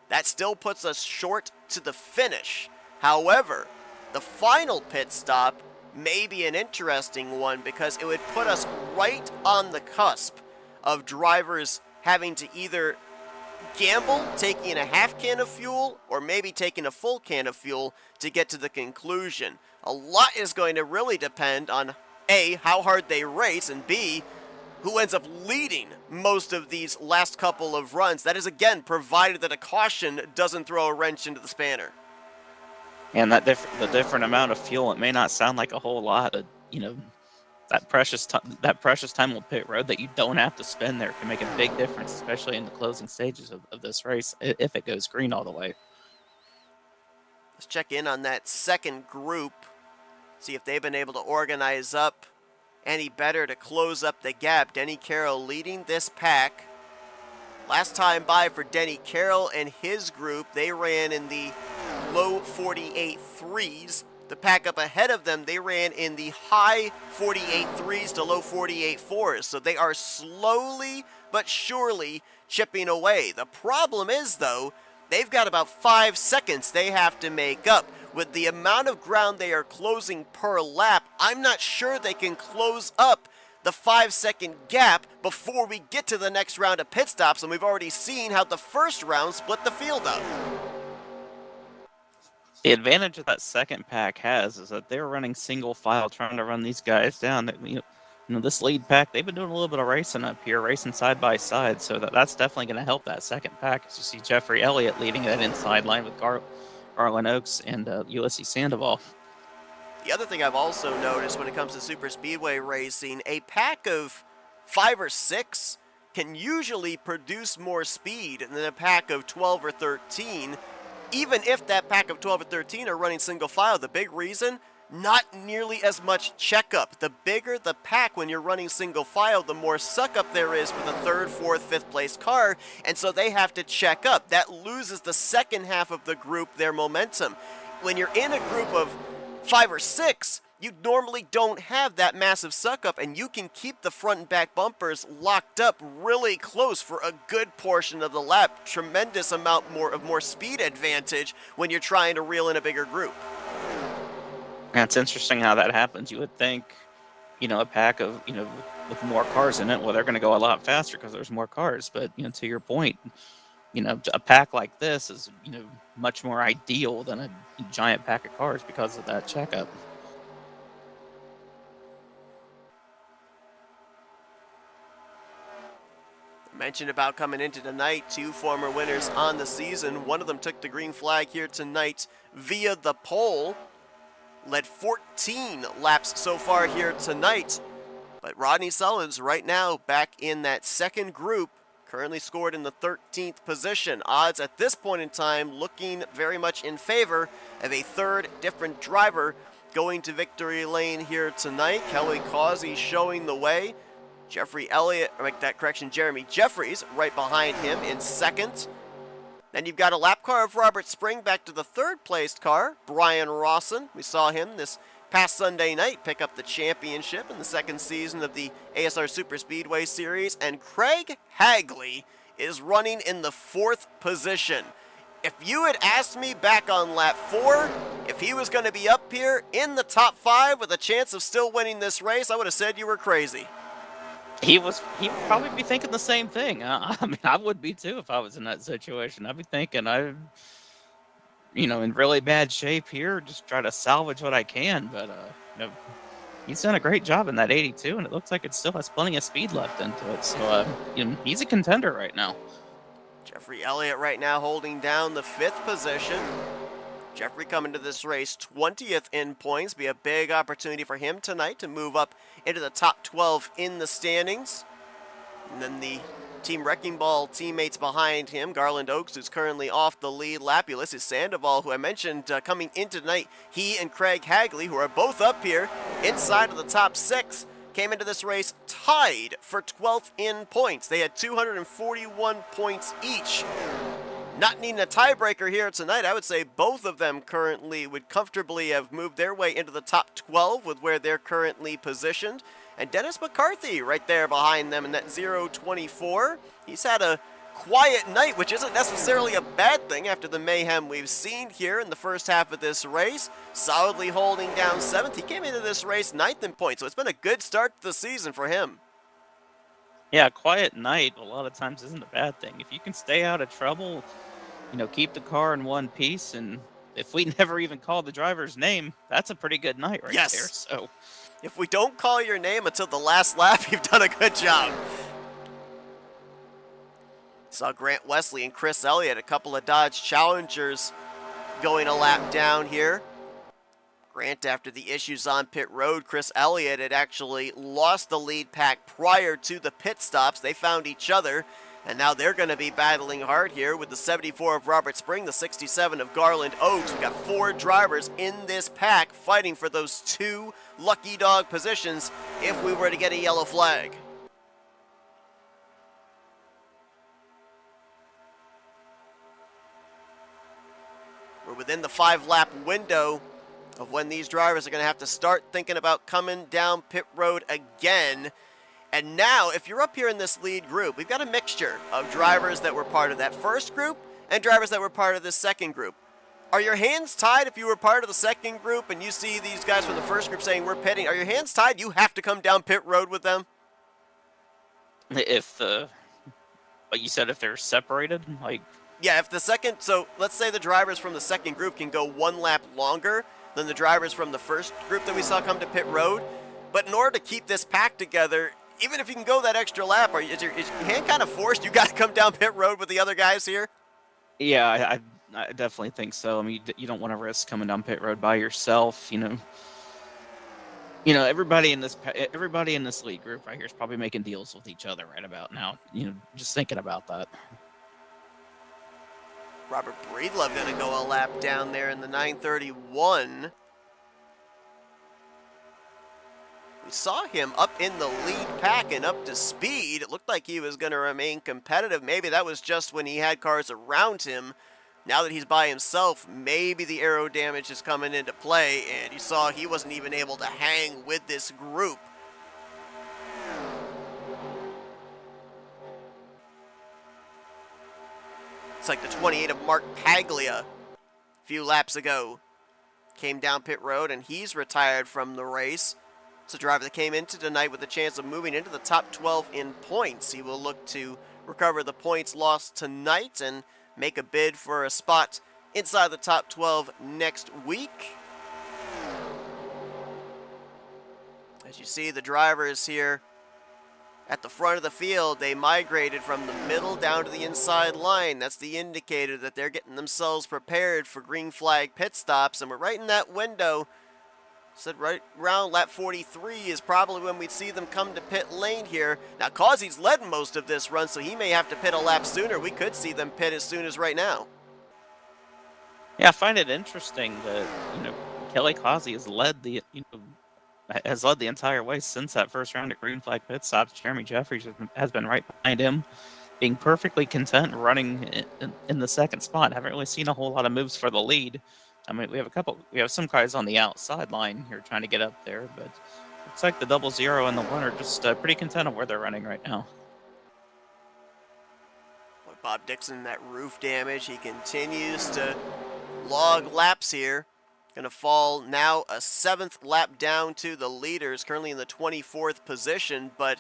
That still puts us short to the finish. However, the final pit stop may be an interesting one, because it would put us right on the cusp of drivers having to either gamble taking a half can of fuel or maybe taking a full can of fuel to get to the conclusion. A lot is going to really depend on A, how hard they race, and B, who ends up leading most of these last couple of runs. That is, again, provided that a caution doesn't throw a wrench into the spanner. And the different amount of fuel, it may not sound like a whole lot. That precious time on pit road that you don't have to spend there can make a big difference, especially in the closing stages of this race, if it goes green all the way. Let's check in on that second group, see if they've been able to organize up any better to close up the gap. Denny Carroll leading this pack. Last time by for Denny Carroll and his group, they ran in the low 48 threes. The pack up ahead of them, they ran in the high 48 threes to low 48 fours. So they are slowly but surely chipping away. The problem is, though, they've got about 5 seconds they have to make up. With the amount of ground they are closing per lap, I'm not sure they can close up the 5-second gap before we get to the next round of pit stops, and we've already seen how the first round split the field up. The advantage that second pack has is that they're running single file, trying to run these guys down. This lead pack, they've been doing a little bit of racing up here, racing side by side, so that's definitely going to help that second pack. As you see Jeffrey Elliott leading that inside line with Garland Oaks and Ulysses Sandoval. The other thing I've also noticed when it comes to super speedway racing, a pack of 5 or 6 can usually produce more speed than a pack of 12 or 13. Even if that pack of 12 or 13 are running single file, the big reason, not nearly as much checkup. The bigger the pack when you're running single file, the more suck up there is for the 3rd, 4th, 5th place car, and so they have to check up. That loses the second half of the group their momentum. When you're in a group of 5 or 6, you normally don't have that massive suck up, and you can keep the front and back bumpers locked up really close for a good portion of the lap. Tremendous amount more speed advantage when you're trying to reel in a bigger group. Yeah, it's interesting how that happens. You would think a pack of, with more cars in it, well, they're going to go a lot faster because there's more cars. But, to your point, a pack like this is, much more ideal than a giant pack of cars because of that checkup. Mentioned about coming into tonight, 2 former winners on the season. One of them took the green flag here tonight via the pole. Led 14 laps so far here tonight. But Rodney Sullins right now back in that second group, currently scored in the 13th position. Odds at this point in time looking very much in favor of a third different driver going to victory lane here tonight. Kelly Causey showing the way. Jeffrey Elliott, or make that correction, Jeremy Jeffries right behind him in second. Then you've got a lap car of Robert Spring back to the third placed car, Brian Rawson. We saw him this past Sunday night pick up the championship in the second season of the ASR Super Speedway Series. And Craig Hagley is running in the 4th position. If you had asked me back on lap 4 if he was going to be up here in the top 5 with a chance of still winning this race, I would have said you were crazy. He would probably be thinking the same thing. I mean, I would be too if I was in that situation. I'd be thinking I'm, in really bad shape here. Just try to salvage what I can. But he's done a great job in that 82, and it looks like it still has plenty of speed left into it. So he's a contender right now. Jeffrey Elliott right now holding down the 5th position. Jeffrey coming to this race 20th in points. Be a big opportunity for him tonight to move up into the top 12 in the standings. And then the Team Wrecking Ball teammates behind him, Garland Oaks, who's currently off the lead lap. Ulysses Sandoval, who I mentioned coming into tonight, he and Craig Hagley, who are both up here inside of the top 6, came into this race tied for 12th in points. They had 241 points each. Not needing a tiebreaker here tonight. I would say both of them currently would comfortably have moved their way into the top 12 with where they're currently positioned. And Dennis McCarthy right there behind them in that 0-24. He's had a quiet night, which isn't necessarily a bad thing after the mayhem we've seen here in the first half of this race. Solidly holding down 7th. He came into this race 9th in points, so it's been a good start to the season for him. Yeah, a quiet night a lot of times isn't a bad thing. If you can stay out of trouble, keep the car in one piece, and if we never even call the driver's name, that's a pretty good night right there. So if we don't call your name until the last lap, you've done a good job. Saw Grant Wesley and Chris Elliott, a couple of Dodge Challengers, going a lap down here. Grant, after the issues on pit road, Chris Elliott had actually lost the lead pack prior to the pit stops. They found each other, and now they're going to be battling hard here with the 74 of Robert Spring, the 67 of Garland Oaks. We've got 4 drivers in this pack fighting for those 2 lucky dog positions if we were to get a yellow flag. We're within the 5-lap window of when these drivers are going to have to start thinking about coming down pit road again. And now, if you're up here in this lead group, we've got a mixture of drivers that were part of that first group and drivers that were part of this second group. Are your hands tied if you were part of the second group and you see these guys from the first group saying we're pitting? Are your hands tied? You have to come down pit road with them? But you said if they're separated, Yeah, if the second, so let's say the drivers from the second group can go 1 lap longer than the drivers from the first group that we saw come to pit road. But in order to keep this pack together, even if you can go that extra lap, is your hand kind of forced? You got to come down pit road with the other guys here? Yeah, I definitely think so. I mean, you don't want to risk coming down pit road by yourself. Everybody in this league group right here is probably making deals with each other right about now. Just thinking about that. Robert Breedlove going to go a lap down there in the 931. We saw him up in the lead pack and up to speed. It looked like he was going to remain competitive. Maybe that was just when he had cars around him. Now that he's by himself, maybe the aero damage is coming into play, and you saw he wasn't even able to hang with this group. It's like the 28 of Mark Paglia a few laps ago came down pit road, and he's retired from the race. It's a driver that came into tonight with a chance of moving into the top 12 in points. He will look to recover the points lost tonight and make a bid for a spot inside the top 12 next week. As you see, the drivers here at the front of the field, they migrated from the middle down to the inside line. That's the indicator that they're getting themselves prepared for green flag pit stops, and we're right in that window. Said right around lap 43 is probably when we'd see them come to pit lane here. Now, Causey's led most of this run, so he may have to pit a lap sooner. We could see them pit as soon as right now. Yeah, I find it interesting that, Kelly Causey has led the entire way since that first round at green flag pit stops. Jeremy Jeffries has been right behind him, being perfectly content running in the second spot. Haven't really seen a whole lot of moves for the lead. I mean, we have some guys on the outside line here trying to get up there, but looks like the 00 and the 1 are just pretty content of where they're running right now. With Bob Dixon, that roof damage, he continues to log laps here. Going to fall now a 7th lap down to the leaders, currently in the 24th position, but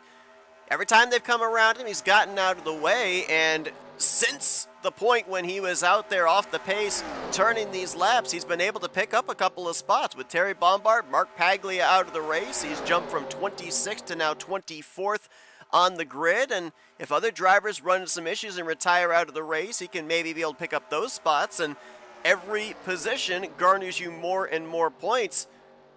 every time they've come around him, he's gotten out of the way, and since the point when he was out there off the pace turning these laps, he's been able to pick up a couple of spots. With Terry Bombard, Mark Paglia out of the race, he's jumped from 26th to now 24th on the grid, and if other drivers run into some issues and retire out of the race, he can maybe be able to pick up those spots, and every position garners you more and more points.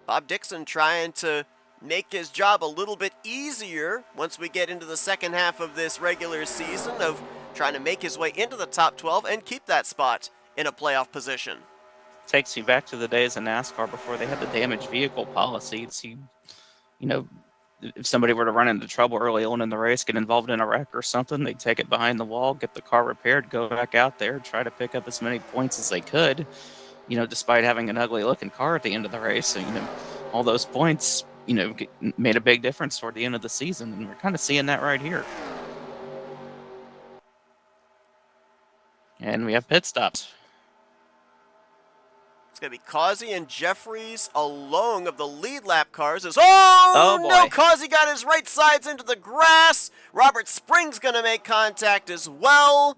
Bob Dixon trying to make his job a little bit easier once we get into the second half of this regular season, of trying to make his way into the top 12 and keep that spot in a playoff position. Takes you back to the days of NASCAR before they had the damaged vehicle policy. It's, if somebody were to run into trouble early on in the race, get involved in a wreck or something, they'd take it behind the wall, get the car repaired, go back out there, try to pick up as many points as they could, despite having an ugly looking car at the end of the race. So, all those points, made a big difference toward the end of the season, and we're kind of seeing that right here. And we have pit stops. It's going to be Causey and Jeffries along of the lead lap cars. No, Causey got his right sides into the grass. Robert Spring's going to make contact as well.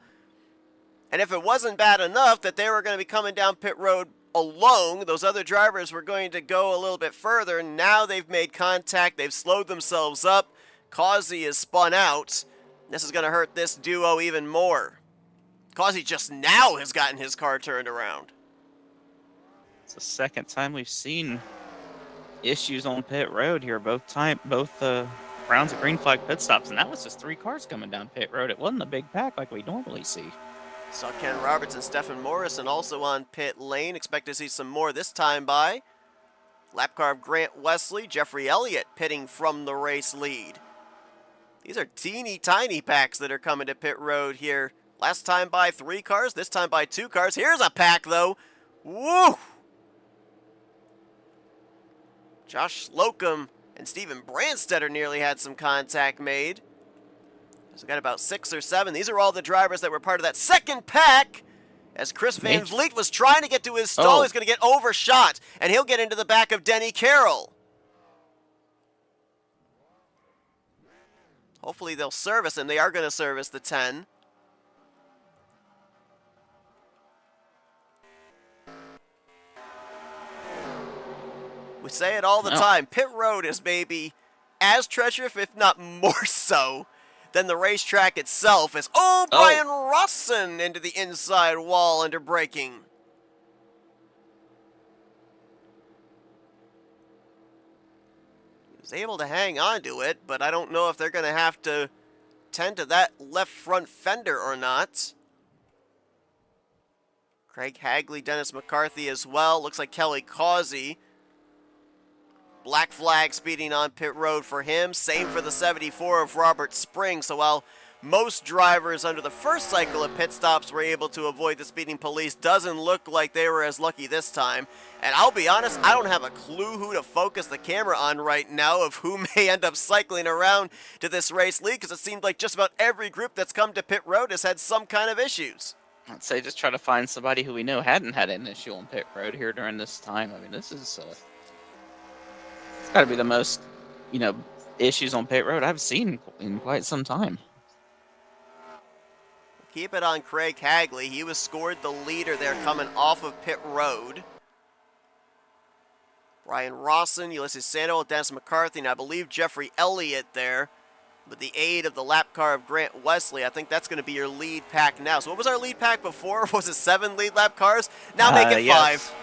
And if it wasn't bad enough that they were going to be coming down pit road alone, those other drivers were going to go a little bit further. Now they've made contact. They've slowed themselves up. Causey is spun out. This is going to hurt this duo even more. Causey just now has gotten his car turned around. It's the second time we've seen issues on pit road here. Both rounds of green flag pit stops, and that was just 3 cars coming down pit road. It wasn't a big pack like we normally see. Saw Ken Roberts and Stephen Morrison also on pit lane. Expect to see some more this time by lap car of Grant Wesley, Jeffrey Elliott pitting from the race lead. These are teeny tiny packs that are coming to pit road here. Last time by 3 cars, this time by 2 cars. Here's a pack though. Woo! Josh Slocum and Steven Brandstetter nearly had some contact made. So we got about 6 or 7. These are all the drivers that were part of that second pack. As Chris Van Vliet was trying to get to his stall, he's going to get overshot, and he'll get into the back of Denny Carroll. Hopefully they'll service him. They are going to service the 10. We say it all the time. Pit road is maybe as treacherous, if not more so, than the racetrack itself. As Brian Rawson into the inside wall under braking. He was able to hang on to it, but I don't know if they're going to have to tend to that left front fender or not. Craig Hagley, Dennis McCarthy as well. Looks like Kelly Causey. Black flag speeding on pit road for him. Same for the 74 of Robert Spring. So while most drivers under the first cycle of pit stops were able to avoid the speeding police, doesn't look like they were as lucky this time. And I'll be honest, I don't have a clue who to focus the camera on right now of who may end up cycling around to this race lead, because it seemed like just about every group that's come to pit road has had some kind of issues. I'd say just try to find somebody who we know hadn't had an issue on pit road here during this time. I mean, this is... it's got to be the most issues on pit road I've seen in quite some time. Keep it on Craig Hagley. He was scored the leader there coming off of pit road. Brian Rawson, Ulysses Sandoval, Dennis McCarthy, and I believe Jeffrey Elliott there with the aid of the lap car of Grant Wesley. I think that's going to be your lead pack now. So what was our lead pack before? Was it 7 lead lap cars? Now make it 5. Yes.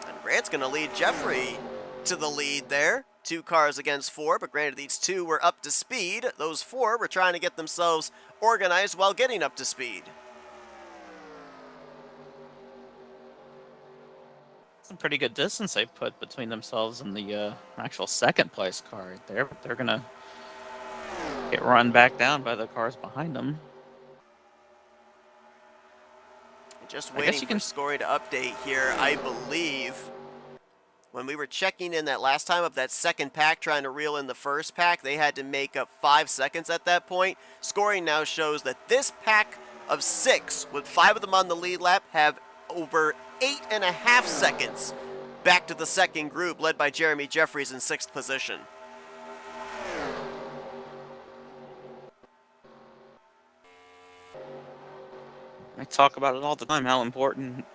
And Grant's going to lead Jeffrey to the lead there. 2 cars against 4, but granted these 2 were up to speed. Those 4 were trying to get themselves organized while getting up to speed. Some pretty good distance they've put between themselves and the actual second place car right there. But they're going to get run back down by the cars behind them. Just waiting for scoring to update here. I believe when we were checking in that last time of that second pack, trying to reel in the first pack, they had to make up 5 seconds at that point. Scoring now shows that this pack of 6, with 5 of them on the lead lap, have over 8.5 seconds back to the second group, led by Jeremy Jeffries in 6th position. I talk about it all the time, how important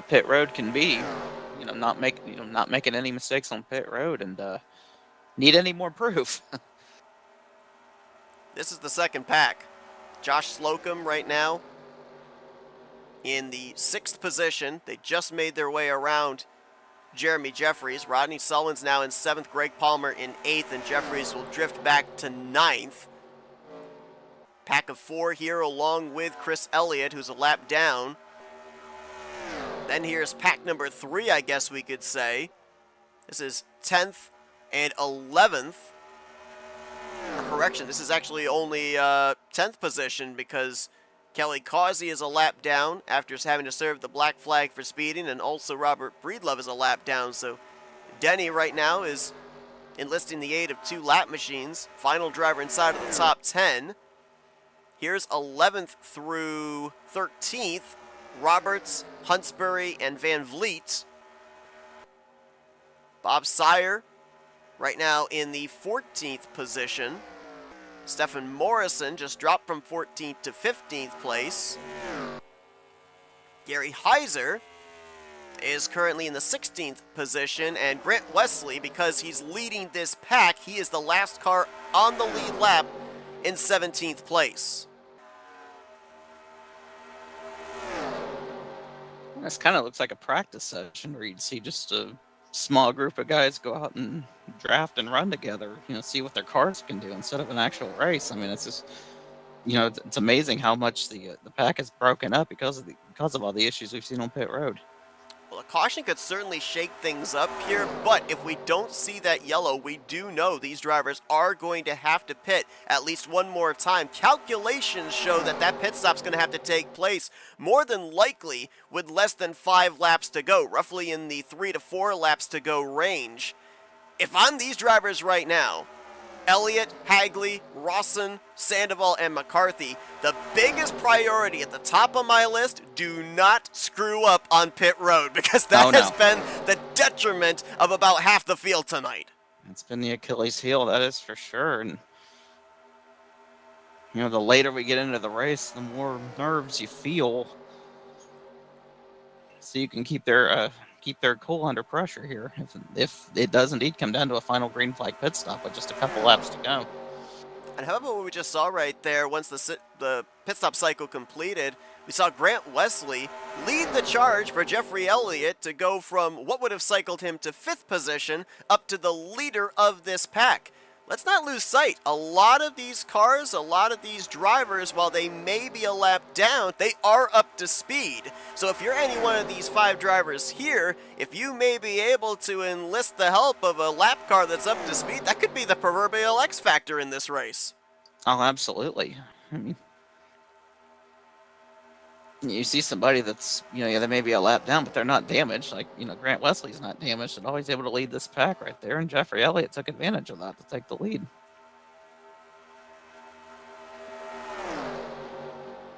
pit road can be. Not making any mistakes on pit road, and need any more proof. This is the second pack. Josh Slocum right now in the 6th position. They just made their way around Jeremy Jeffries. Rodney Sullivan's now in 7th, Greg Palmer in 8th, and Jeffries will drift back to 9th. Pack of 4 here along with Chris Elliott, who's a lap down. Then here's pack number 3, I guess we could say. This is 10th and 11th. Correction, this is actually only 10th position because Kelly Causey is a lap down after having to serve the black flag for speeding, and also Robert Breedlove is a lap down. So Denny right now is enlisting the aid of 2 lap machines. Final driver inside of the top 10. Here's 11th through 13th. Roberts, Huntsbury, and Van Vliet. Bob Sire right now in the 14th position. Stephen Morrison just dropped from 14th to 15th place. Gary Heiser is currently in the 16th position, and Grant Wesley, because he's leading this pack, he is the last car on the lead lap in 17th place. This kind of looks like a practice session where you'd see just a small group of guys go out and draft and run together, see what their cars can do instead of an actual race. I mean, it's just, it's amazing how much the pack is broken up because of all the issues we've seen on pit road. Well, a caution could certainly shake things up here, but if we don't see that yellow, we do know these drivers are going to have to pit at least one more time. Calculations show that that pit stop's going to have to take place more than likely with less than 5 laps to go, roughly in the 3 to 4 laps to go range. If I'm these drivers right now, Elliott, Hagley, Rawson, Sandoval, and McCarthy, the biggest priority at the top of my list, do not screw up on pit road, because that has been the detriment of about half the field tonight. It's been the Achilles heel, that is for sure. And the later we get into the race, the more nerves you feel. So you can keep their cool under pressure here. If it does indeed come down to a final green flag pit stop with just a couple laps to go. And how about what we just saw right there? Once the pit stop cycle completed, we saw Grant Wesley lead the charge for Jeffrey Elliott to go from what would have cycled him to 5th position up to the leader of this pack. Let's not lose sight. A lot of these cars, a lot of these drivers, while they may be a lap down, they are up to speed. So if you're any one of these 5 drivers here, if you may be able to enlist the help of a lap car that's up to speed, that could be the proverbial X factor in this race. Oh, absolutely. I mean, you see somebody that's, they may be a lap down, but they're not damaged. Like, Grant Wesley's not damaged and always able to lead this pack right there. And Jeffrey Elliott took advantage of that to take the lead.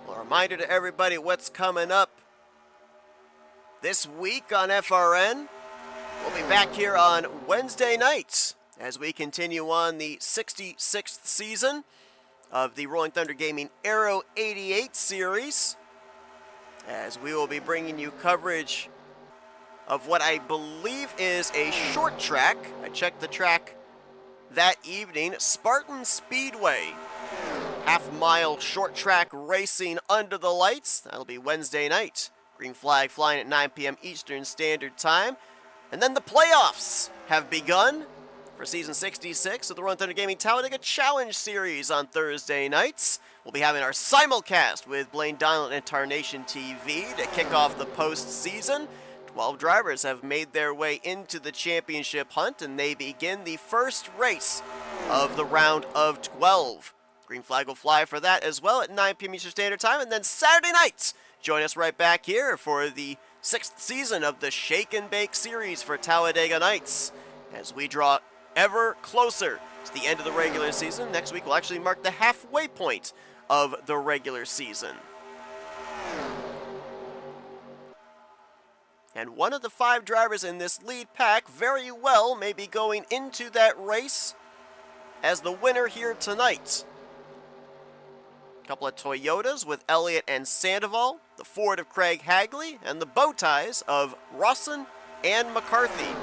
Well, a reminder to everybody what's coming up this week on FRN. We'll be back here on Wednesday nights as we continue on the 66th season of the Rolling Thunder Gaming Aero 88 series, as we will be bringing you coverage of what I believe is a short track. I checked the track that evening, Spartan Speedway. Half-mile short track racing under the lights. That'll be Wednesday night. Green flag flying at 9 p.m. Eastern Standard Time. And then the playoffs have begun for Season 66 of the Rolling Thunder Gaming Talladega Challenge Series on Thursday nights. We'll be having our simulcast with Blaine Donald and Tarnation TV to kick off the postseason. 12 drivers have made their way into the championship hunt, and they begin the first race of the round of 12. Green flag will fly for that as well at 9 p.m. Eastern Standard Time. And then Saturday nights, join us right back here for the 6th season of the Shake and Bake series for Talladega Nights. As we draw ever closer to the end of the regular season, next week will actually mark the halfway point of the regular season. And one of the 5 drivers in this lead pack very well may be going into that race as the winner here tonight. Couple of Toyotas with Elliott and Sandoval, the Ford of Craig Hagley, and the bow ties of Rawson and McCarthy.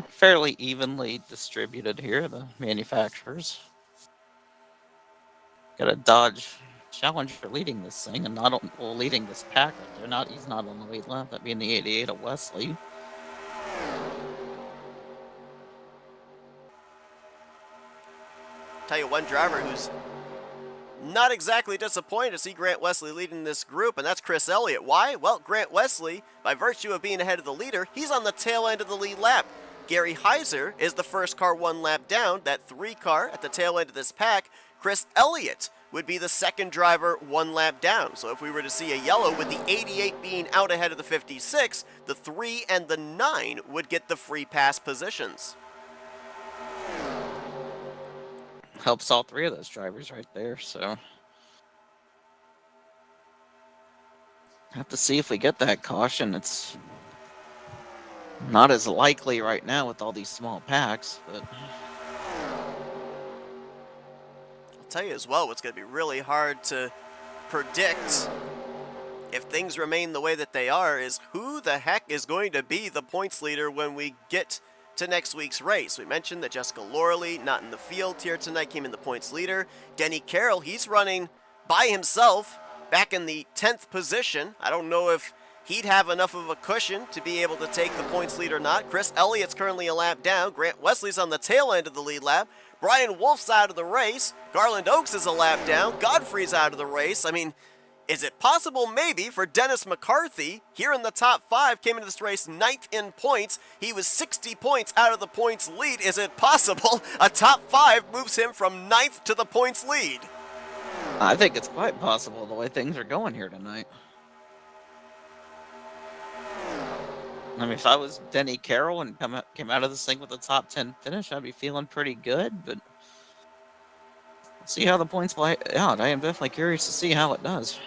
Fairly evenly distributed here, the manufacturers. Got a Dodge Challenger leading this thing, and not leading this pack. He's not on the lead lap. That being the 88 of Wesley. Tell you one driver who's not exactly disappointed to see Grant Wesley leading this group, and that's Chris Elliott. Why? Well, Grant Wesley, by virtue of being ahead of the leader, he's on the tail end of the lead lap. Gary Heiser is the first car 1 lap down, that 3 car at the tail end of this pack. Chris Elliott would be the second driver 1 lap down. So if we were to see a yellow with the 88 being out ahead of the 56, the 3 and the 9 would get the free pass positions. Helps all 3 of those drivers right there, so have to see if we get that caution. It's not as likely right now with all these small packs, but I'll tell you as well, what's going to be really hard to predict if things remain the way that they are is who the heck is going to be the points leader when we get to next week's race. We mentioned that Jessica Lorley, not in the field here tonight, came in the points leader. Denny Carroll, he's running by himself back in the 10th position. I don't know if he'd have enough of a cushion to be able to take the points lead or not. Chris Elliott's currently a lap down. Grant Wesley's on the tail end of the lead lap. Brian Wolf's out of the race. Garland Oaks is a lap down. Godfrey's out of the race. I mean, is it possible maybe for Dennis McCarthy, here in the top 5, came into this race 9th in points. He was 60 points out of the points lead. Is it possible a top 5 moves him from 9th to the points lead? I think it's quite possible the way things are going here tonight. I mean, if I was Denny Carroll and came out of this thing with a top 10 finish, I'd be feeling pretty good, but let's see how the points play out. I am definitely curious to see how it does.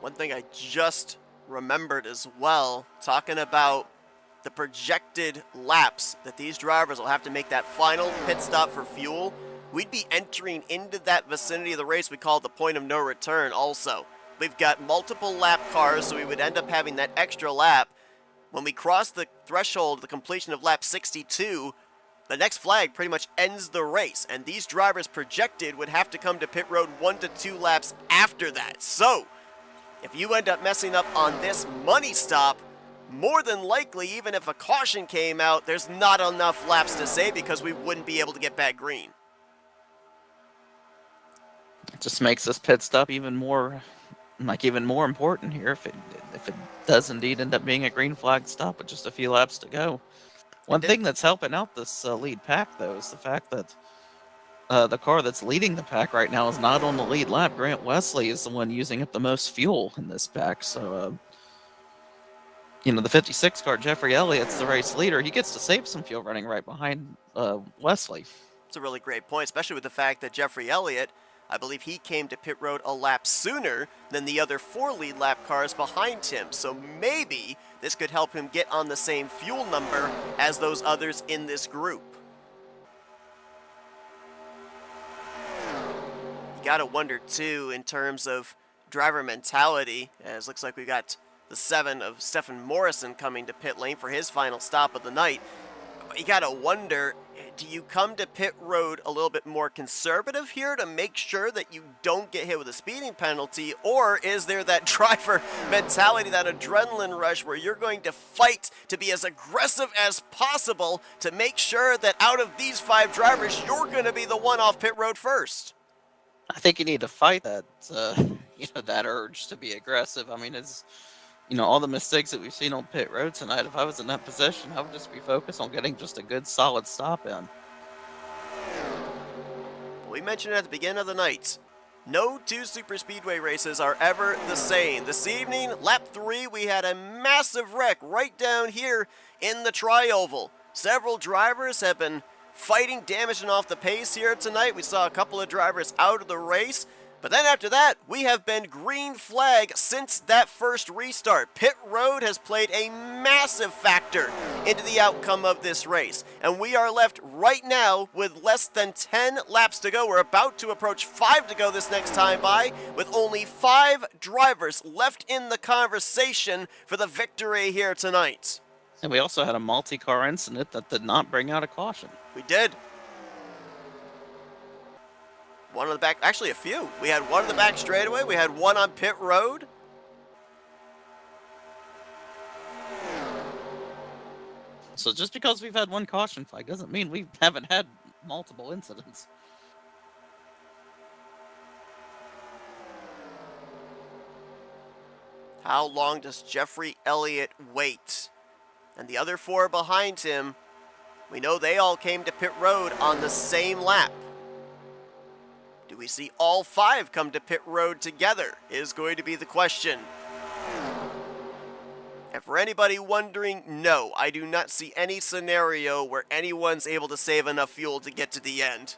One thing I just remembered as well, talking about the projected laps that these drivers will have to make that final pit stop for fuel, we'd be entering into that vicinity of the race we call the point of no return also. We've got multiple lap cars, so we would end up having that extra lap. When we cross the threshold, the completion of lap 62, the next flag pretty much ends the race, and these drivers projected would have to come to pit road 1 to 2 laps after that. So, if you end up messing up on this money stop, more than likely, even if a caution came out, there's not enough laps to save because we wouldn't be able to get back green. It just makes this pit stop even more important here if it does indeed end up being a green flag stop with just a few laps to go. One thing that's helping out this lead pack, though, is the fact that the car that's leading the pack right now is not on the lead lap. Grant Wesley is the one using up the most fuel in this pack. So, the 56 car, Jeffrey Elliott's the race leader. He gets to save some fuel running right behind Wesley. It's a really great point, especially with the fact that Jeffrey Elliott, I believe he came to pit road a lap sooner than the other 4 lead lap cars behind him. So maybe this could help him get on the same fuel number as those others in this group. You gotta wonder too in terms of driver mentality, as looks like we got the 7 of Stephen Morrison coming to pit lane for his final stop of the night. You gotta wonder, do you come to pit road a little bit more conservative here to make sure that you don't get hit with a speeding penalty, or is there that driver mentality, that adrenaline rush where you're going to fight to be as aggressive as possible to make sure that out of these 5 drivers, you're going to be the one off pit road first? I think you need to fight that, that urge to be aggressive. I mean, it's, all the mistakes that we've seen on pit road tonight. If I was in that position, I would just be focused on getting just a good, solid stop in. We mentioned it at the beginning of the night. No 2 super speedway races are ever the same. This evening, lap 3, we had a massive wreck right down here in the tri-oval. Several drivers have been fighting, damaging off the pace here tonight. We saw a couple of drivers out of the race. But then after that, we have been green flag since that first restart. Pit road has played a massive factor into the outcome of this race. And we are left right now with less than 10 laps to go. We're about to approach 5 to go this next time by, with only 5 drivers left in the conversation for the victory here tonight. And we also had a multi-car incident that did not bring out a caution. We did. One on the back, actually a few. We had one on the back straightaway. We had one on pit road. So just because we've had one caution flag doesn't mean we haven't had multiple incidents. How long does Jeffrey Elliott wait? And the other 4 behind him, we know they all came to pit road on the same lap. Do we see all 5 come to pit road together is going to be the question. And for anybody wondering, no, I do not see any scenario where anyone's able to save enough fuel to get to the end.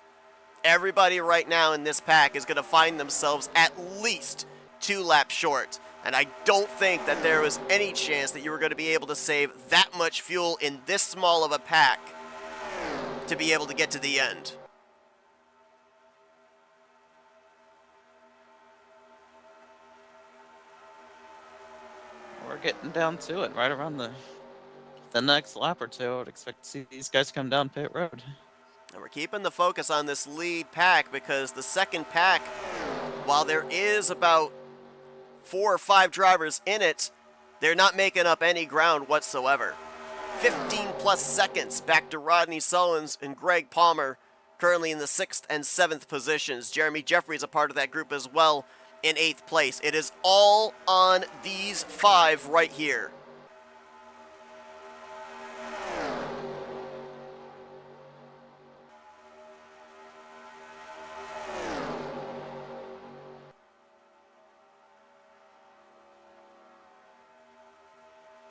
Everybody right now in this pack is going to find themselves at least 2 laps short. And I don't think that there was any chance that you were going to be able to save that much fuel in this small of a pack to be able to get to the end. We're getting down to it, right around the next lap or 2. I would expect to see these guys come down pit road. And we're keeping the focus on this lead pack because the second pack, while there is about 4 or 5 drivers in it, they're not making up any ground whatsoever. 15 plus seconds back to Rodney Sullins and Greg Palmer, currently in the 6th and 7th positions. Jeremy Jeffries a part of that group as well in 8th place. It is all on these 5 right here.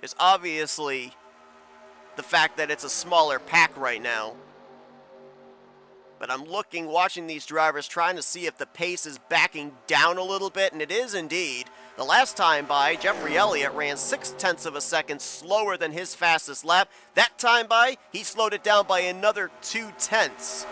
There's obviously the fact that it's a smaller pack right now. But I'm watching these drivers, trying to see if the pace is backing down a little bit, and it is indeed. The last time by, Jeffrey Elliott ran 0.6 of a second slower than his fastest lap. That time by, he slowed it down by another 0.2.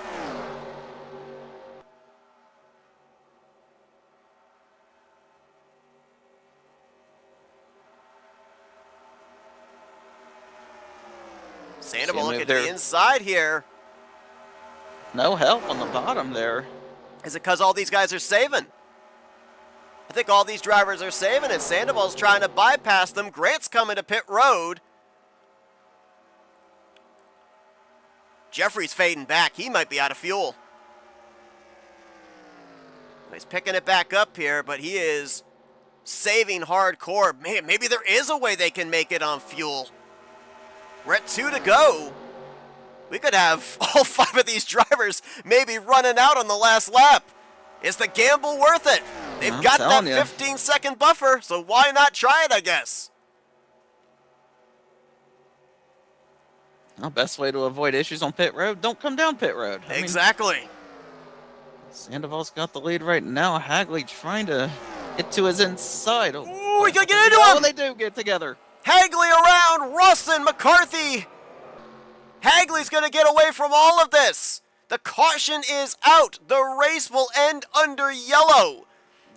Sandoval looking to the inside here. No help on the bottom there. Is it because all these guys are saving? I think all these drivers are saving it. Sandoval's trying to bypass them. Grant's coming to pit road. Jeffrey's fading back. He might be out of fuel. He's picking it back up here, but he is saving hardcore. Man, maybe there is a way they can make it on fuel. We're at 2 to go. We could have all 5 of these drivers maybe running out on the last lap. Is the gamble worth it? They've got that 15-second buffer, so why not try it, I guess? Well, best way to avoid issues on pit road, don't come down pit road. Exactly. Sandoval's got the lead right now. Hagley trying to get to his inside. Ooh, we can get into him! Oh, they do get together. Hagley around, Russell, McCarthy. Hagley's going to get away from all of this. The caution is out. The race will end under yellow.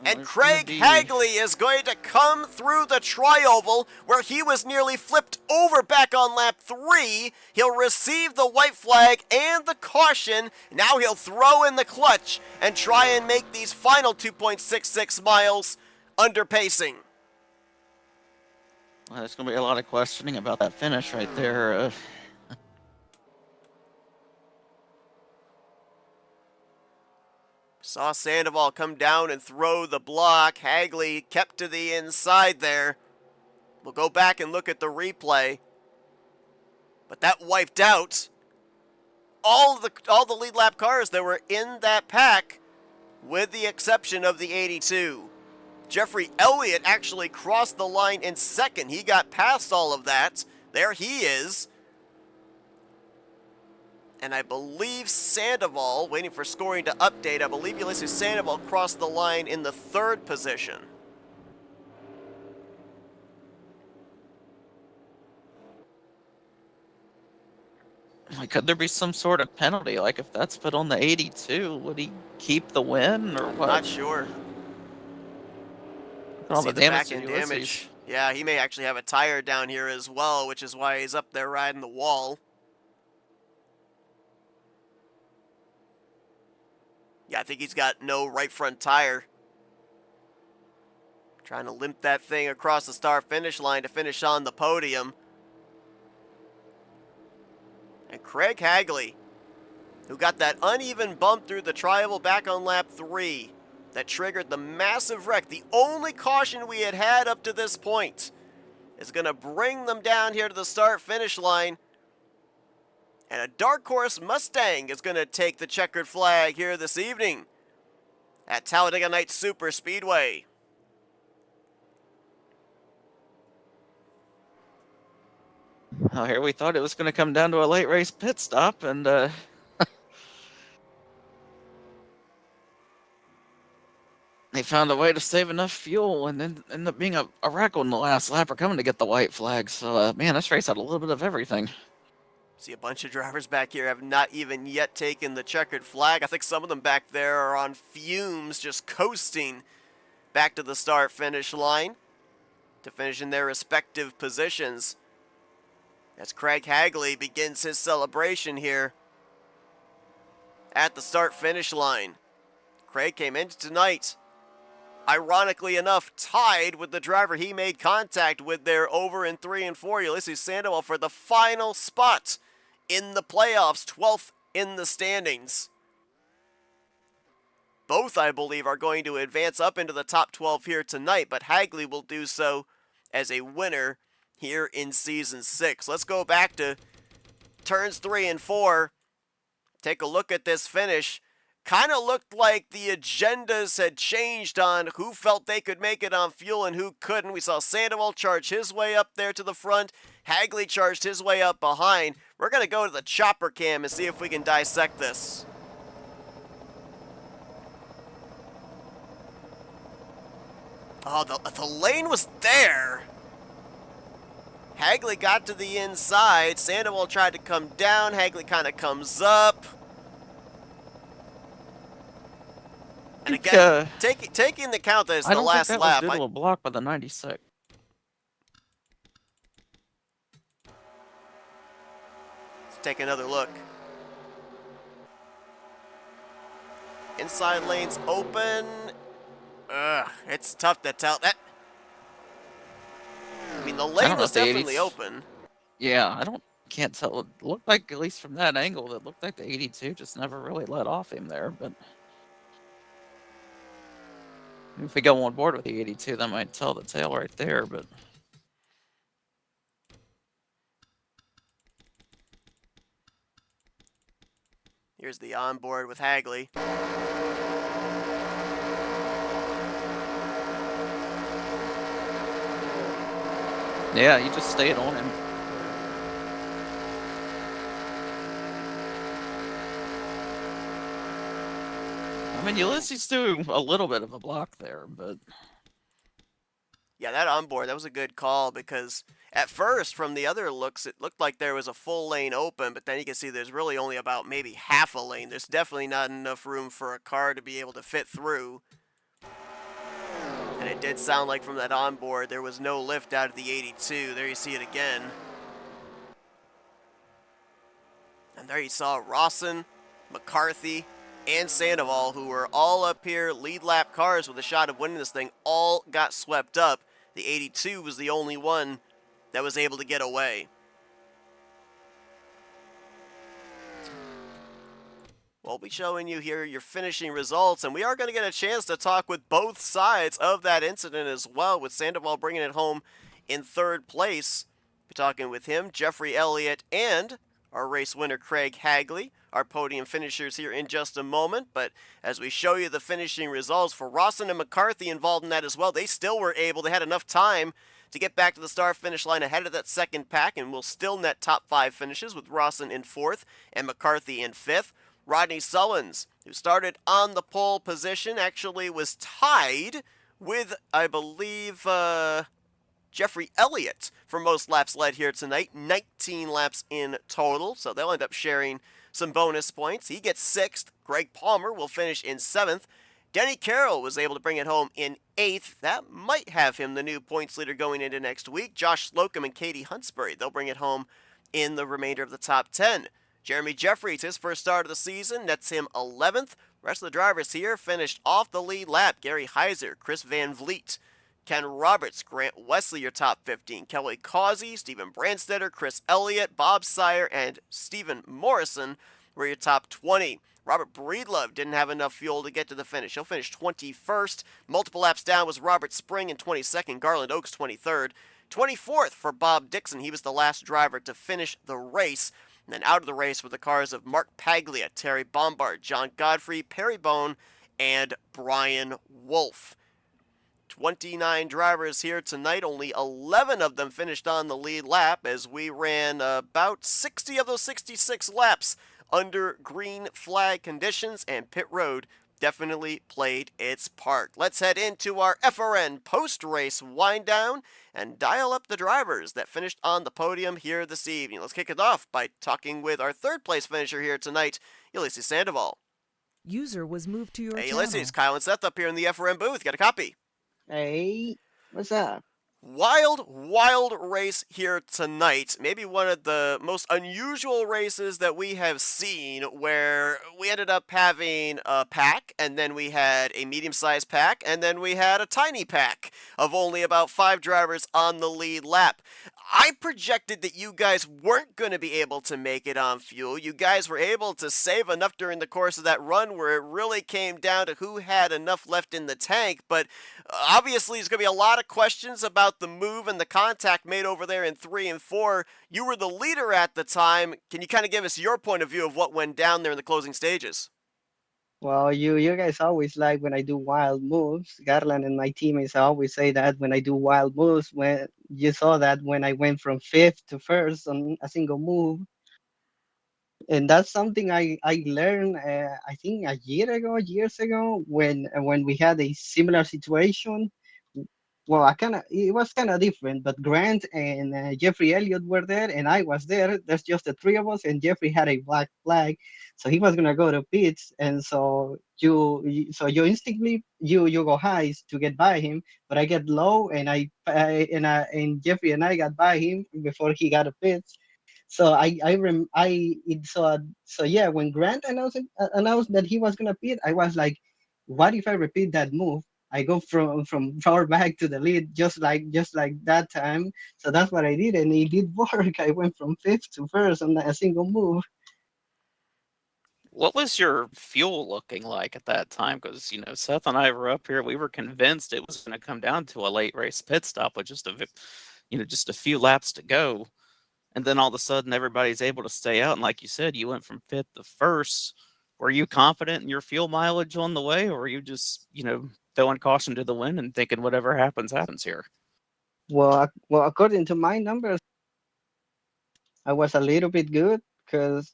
And Craig Hagley is going to come through the trioval where he was nearly flipped over back on lap 3. He'll receive the white flag and the caution. Now he'll throw in the clutch and try and make these final 2.66 miles under pacing. Well, there's going to be a lot of questioning about that finish right there. Saw Sandoval come down and throw the block. Hagley kept to the inside there. We'll go back and look at the replay. But that wiped out all the lead lap cars that were in that pack, with the exception of the 82. Jeffrey Elliott actually crossed the line in second. He got past all of that. There he is. And I believe Sandoval, waiting for scoring to update, I believe Ulysses Sandoval crossed the line in the 3rd position. Like, could there be some sort of penalty? Like, if that's put on the 82, would he keep the win or what? Not sure. All See the the damage back end to Ulysses. damage. Yeah, he may actually have a tire down here as well, which is why he's up there riding the wall. Yeah, I think he's got no right front tire. Trying to limp that thing across the start finish line to finish on the podium. And Craig Hagley, who got that uneven bump through the trioval back on lap 3 that triggered the massive wreck, the only caution we had had up to this point, is going to bring them down here to the start finish line. And a dark horse Mustang is going to take the checkered flag here this evening at Talladega Night Super Speedway. Oh, here we thought it was going to come down to a late race pit stop, and they found a way to save enough fuel and then ended up being a wreck on the last lap or coming to get the white flag. So, man, this race had a little bit of everything. See a bunch of drivers back here have not even yet taken the checkered flag. I think some of them back there are on fumes, just coasting back to the start-finish line to finish in their respective positions as Craig Hagley begins his celebration here at the start-finish line. Craig came into tonight, ironically enough, tied with the driver he made contact with there over in 3 and 4, Ulysses Sandoval, for the final spot in the playoffs, 12th in the standings. Both, I believe, are going to advance up into the top 12 here tonight, but Hagley will do so as a winner here in Season 6. Let's go back to turns 3 and 4. Take a look at this finish. Kind of looked like the agendas had changed on who felt they could make it on fuel and who couldn't. We saw Sandoval charge his way up there to the front. Hagley charged his way up behind. We're going to go to the chopper cam and see if we can dissect this. Oh, the lane was there. Hagley got to the inside. Sandoval tried to come down. Hagley kind of comes up. And again, taking into account that it's the last lap. I don't think that was due to a block by the 96. Let's take another look. Inside lane's open. It's tough to tell. I mean, the lane was definitely open. Yeah, can't tell. It looked like, at least from that angle, it looked like the 82 just never really let off him there, but if we go on board with the 82, that might tell the tale right there, but here's the onboard with Hagley. yeah, you just stayed on him. mean, Ulysses threw a little bit of a block there, but Yeah, that onboard, that was a good call because at first, from the other looks, it looked like there was a full lane open, but then you can see there's really only about maybe half a lane. There's definitely not enough room for a car to be able to fit through. And it did sound like from that onboard there was no lift out of the 82. There you see it again. And there you saw Rawson, McCarthy, and Sandoval, who were all up here lead lap cars with a shot of winning this thing, all got swept up. The 82 was the only one that was able to get away. We'll be showing you here your finishing results, and we are going to get a chance to talk with both sides of that incident as well, with Sandoval bringing it home in third place. Be talking with him, Jeffrey Elliott, and our race winner, Craig Hagley, our podium finishers here in just a moment. But as we show you the finishing results for Rawson and McCarthy involved in that as well, they still were able, they had enough time to get back to the start-finish line ahead of that second pack, and will still net top 5 finishes with Rawson in 4th and McCarthy in 5th. Rodney Sullins, who started on the pole position, actually was tied with, I believe, Jeffrey Elliott for most laps led here tonight, 19 laps in total, so they'll end up sharing some bonus points. He gets 6th. Greg Palmer will finish in 7th. Denny Carroll was able to bring it home in 8th. That might have him the new points leader going into next week. Josh Slocum and Katie Huntsbury, they'll bring it home in the remainder of the top 10. Jeremy Jeffries, his first start of the season, nets him 11th. Rest of the drivers here finished off the lead lap. Gary Heiser, Chris Van Vliet, Ken Roberts, Grant Wesley, your top 15. Kelly Causey, Stephen Brandstetter, Chris Elliott, Bob Sire, and Stephen Morrison were your top 20. Robert Breedlove didn't have enough fuel to get to the finish. He'll finish 21st. Multiple laps down was Robert Spring in 22nd. Garland Oaks 23rd. 24th for Bob Dixon. He was the last driver to finish the race. And then out of the race were the cars of Mark Paglia, Terry Bombard, John Godfrey, Perry Bone, and Brian Wolf. 29 drivers here tonight. Only 11 of them finished on the lead lap, as we ran about 60 of those 66 laps under green flag conditions, and pit road definitely played its part. Let's head into our FRN post-race wind down and dial up the drivers that finished on the podium here this evening. Let's kick it off by talking with our third place finisher here tonight, Ulysses Sandoval. User was moved to your Hey channel. Ulysses, Kyle and Seth up here in the FRN booth. Got a copy? Hey, what's up? Wild race here tonight. Maybe one of the most unusual races that we have seen, where we ended up having a pack, and then we had a medium-sized pack, and then we had a tiny pack of only about 5 drivers on the lead lap. I projected that you guys weren't going to be able to make it on fuel. You guys were able to save enough during the course of that run where it really came down to who had enough left in the tank, but obviously there's going to be a lot of questions about the move and the contact made over there in 3 and 4. You were the leader at the time. Can you kind of give us your point of view of what went down there in the closing stages? Well, you guys always like when I do wild moves. Garland and my teammates always say that when I do wild moves. When you saw that when I went from 5th to 1st on a single move, and that's something I learned I think years ago when we had a similar situation. Well, it was kind of different, but Grant and Jeffrey Elliott were there, and I was there. There's just the 3 of us, and Jeffrey had a black flag, so he was gonna go to pits, and so you instinctively you go high to get by him, but I get low, and and Jeffrey and I got by him before he got to pits. So so yeah, when Grant announced that he was gonna pit, I was like, what if I repeat that move? I go from far back to the lead, just like that time. So that's what I did, and it did work. I went from 5th to 1st on a single move. What was your fuel looking like at that time? Because, Seth and I were up here. We were convinced it was going to come down to a late race pit stop with just a few laps to go. And then all of a sudden, everybody's able to stay out. And like you said, you went from 5th to 1st. Were you confident in your fuel mileage on the way, or were you just, throwing caution to the wind and thinking whatever happens, happens here? Well, according to my numbers, I was a little bit good because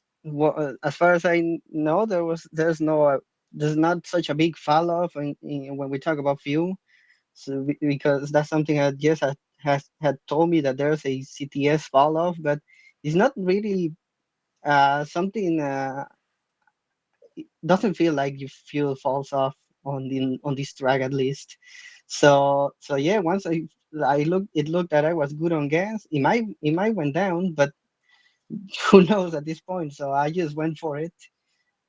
as far as I know, there's no there's not such a big fall off when we talk about fuel. So because that's something that Jess had told me that there's a CTS fall off, but it's not really something. Doesn't feel like your fuel falls off on this track at least. So yeah, once I looked, it looked that I was good on gas. It might went down, but who knows at this point? So I just went for it.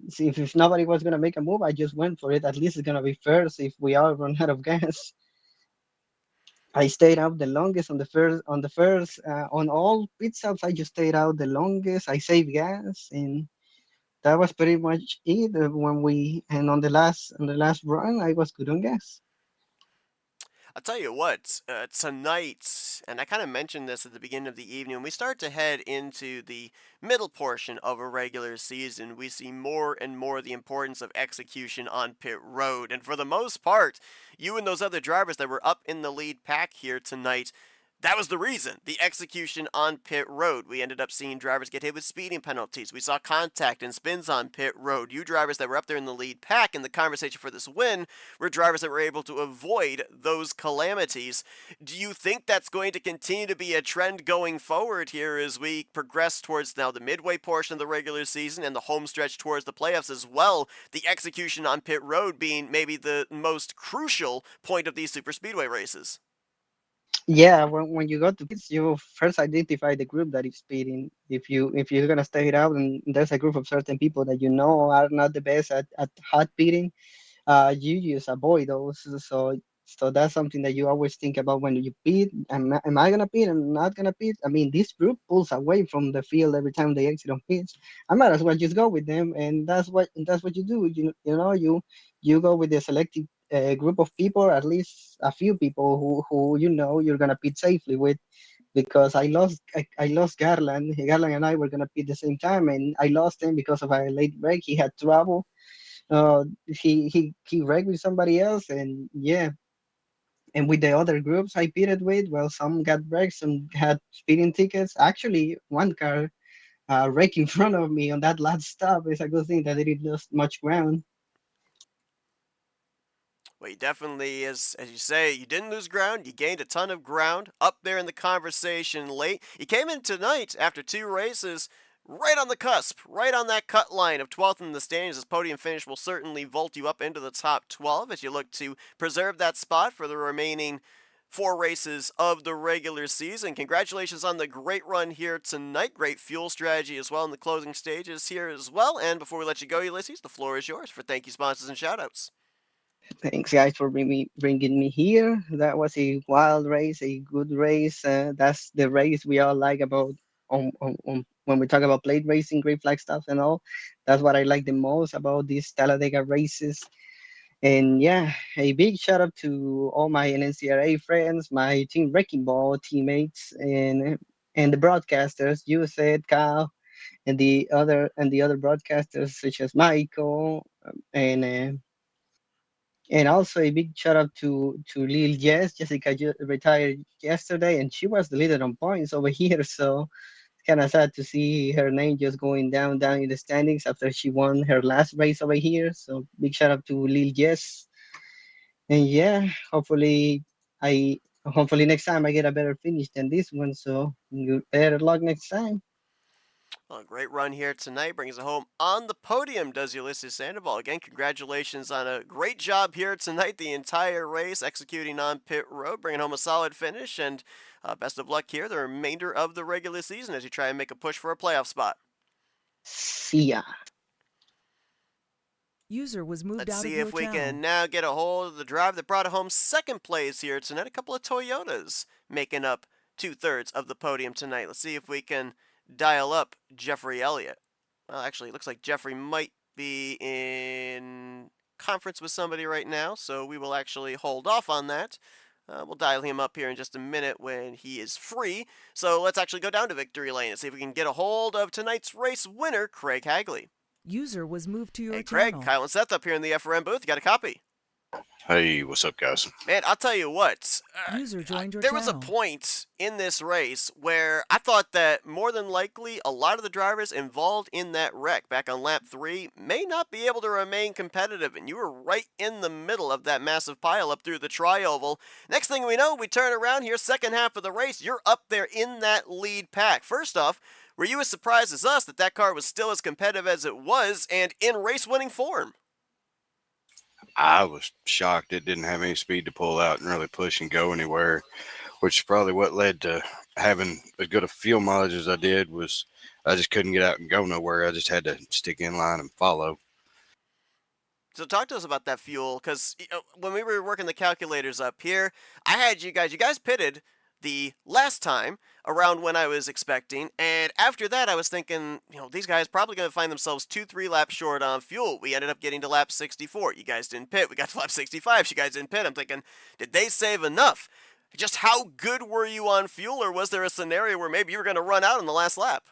See, if nobody was gonna make a move, I just went for it. At least it's gonna be first if we all run out of gas. I stayed out the longest on all pit stops. I just stayed out the longest. I saved gas, and that was pretty much it. On the last run, I was good on gas. I'll tell you what, tonight, and I kind of mentioned this at the beginning of the evening, when we start to head into the middle portion of a regular season, we see more and more the importance of execution on pit road. And for the most part, you and those other drivers that were up in the lead pack here tonight, that was the reason. The execution on pit road. We ended up seeing drivers get hit with speeding penalties. We saw contact and spins on pit road. You drivers that were up there in the lead pack in the conversation for this win were drivers that were able to avoid those calamities. Do you think that's going to continue to be a trend going forward here as we progress towards now the midway portion of the regular season and the home stretch towards the playoffs as well? The execution on pit road being maybe the most crucial point of these super speedway races. Yeah, when you go to pits, you first identify the group that is speeding. If you're gonna stay it out and there's a group of certain people that you know are not the best at hot pitting, you just avoid those. So that's something that you always think about when you pit. Am I gonna pit? Am I not gonna pit? I mean, this group pulls away from the field every time they exit on pits. I might as well just go with them, and that's what you do. You go with the selected group of people, at least a few people who you know you're gonna pit safely with. Because I lost Garland. Garland and I were gonna pit the same time, and I lost him because of a late break. He had trouble. He wrecked with somebody else, and yeah. And with the other groups I pitted with, well, some got wrecked, some had speeding tickets. Actually, one car wrecked in front of me on that last stop. It's a good thing that they didn't lose much ground. Well, you definitely, as you say, you didn't lose ground. You gained a ton of ground up there in the conversation late. You came in tonight after 2 races right on the cusp, right on that cut line of 12th in the standings. This podium finish will certainly vault you up into the top 12 as you look to preserve that spot for the remaining 4 races of the regular season. Congratulations on the great run here tonight. Great fuel strategy as well in the closing stages here as well. And before we let you go, Ulysses, the floor is yours for thank you, sponsors, and shoutouts. Thanks, guys, for bringing me here. That was a wild race, a good race. That's the race we all like about when we talk about plate racing, great flag stuff, and all. That's what I like the most about these Talladega races. And yeah, a big shout out to all my NCRA friends, my Team Wrecking Ball teammates, and the broadcasters. You said Kyle, and the other broadcasters such as Michael, and also a big shout out to Lil Jess. Jessica retired yesterday, and she was the leader on points over here. So it's kind of sad to see her name just going down in the standings after she won her last race over here. So big shout out to Lil Jess. And yeah, hopefully next time I get a better finish than this one. So better luck next time. Well, great run here tonight. Brings it home on the podium, does Ulysses Sandoval. Again, congratulations on a great job here tonight, the entire race, executing on pit road, bringing home a solid finish, and best of luck here the remainder of the regular season as you try and make a push for a playoff spot. See ya. User was moved Let's out of see your if we channel. can now get a hold of the drive that brought home second place here tonight. A couple of Toyotas making up 2/3 of the podium tonight. Let's see if we can dial up Jeffrey Elliott. Well, actually, it looks like Jeffrey might be in conference with somebody right now, so we will actually hold off on that. We'll dial him up here in just a minute when he is free. So let's actually go down to victory lane and see if we can get a hold of tonight's race winner, Craig Hagley. User was moved to your Hey, Craig, channel. Kyle and Seth up here in the FRM booth. You got a copy? Hey, what's up, guys? Man, I'll tell you what. User joined your There was a channel. point in this race where I thought that more than likely a lot of the drivers involved in that wreck back on lap 3 may not be able to remain competitive, and you were right in the middle of that massive pile up through the tri-oval. Next thing we know, we turn around here, second half of the race, you're up there in that lead pack. First off, were you as surprised as us that that car was still as competitive as it was and in race-winning form? I was shocked it didn't have any speed to pull out and really push and go anywhere, which is probably what led to having as good a fuel mileage as I did. Was I just couldn't get out and go nowhere. I just had to stick in line and follow. So talk to us about that fuel, because when we were working the calculators up here, I had you guys pitted the last time around when I was expecting, and after that I was thinking, these guys probably going to find themselves 2-3 laps short on fuel. We ended up getting to lap 64. You guys didn't pit. We got to lap 65. You guys didn't pit. I'm thinking, did they save enough? Just how good were you on fuel, or was there a scenario where maybe you were going to run out in the last lap?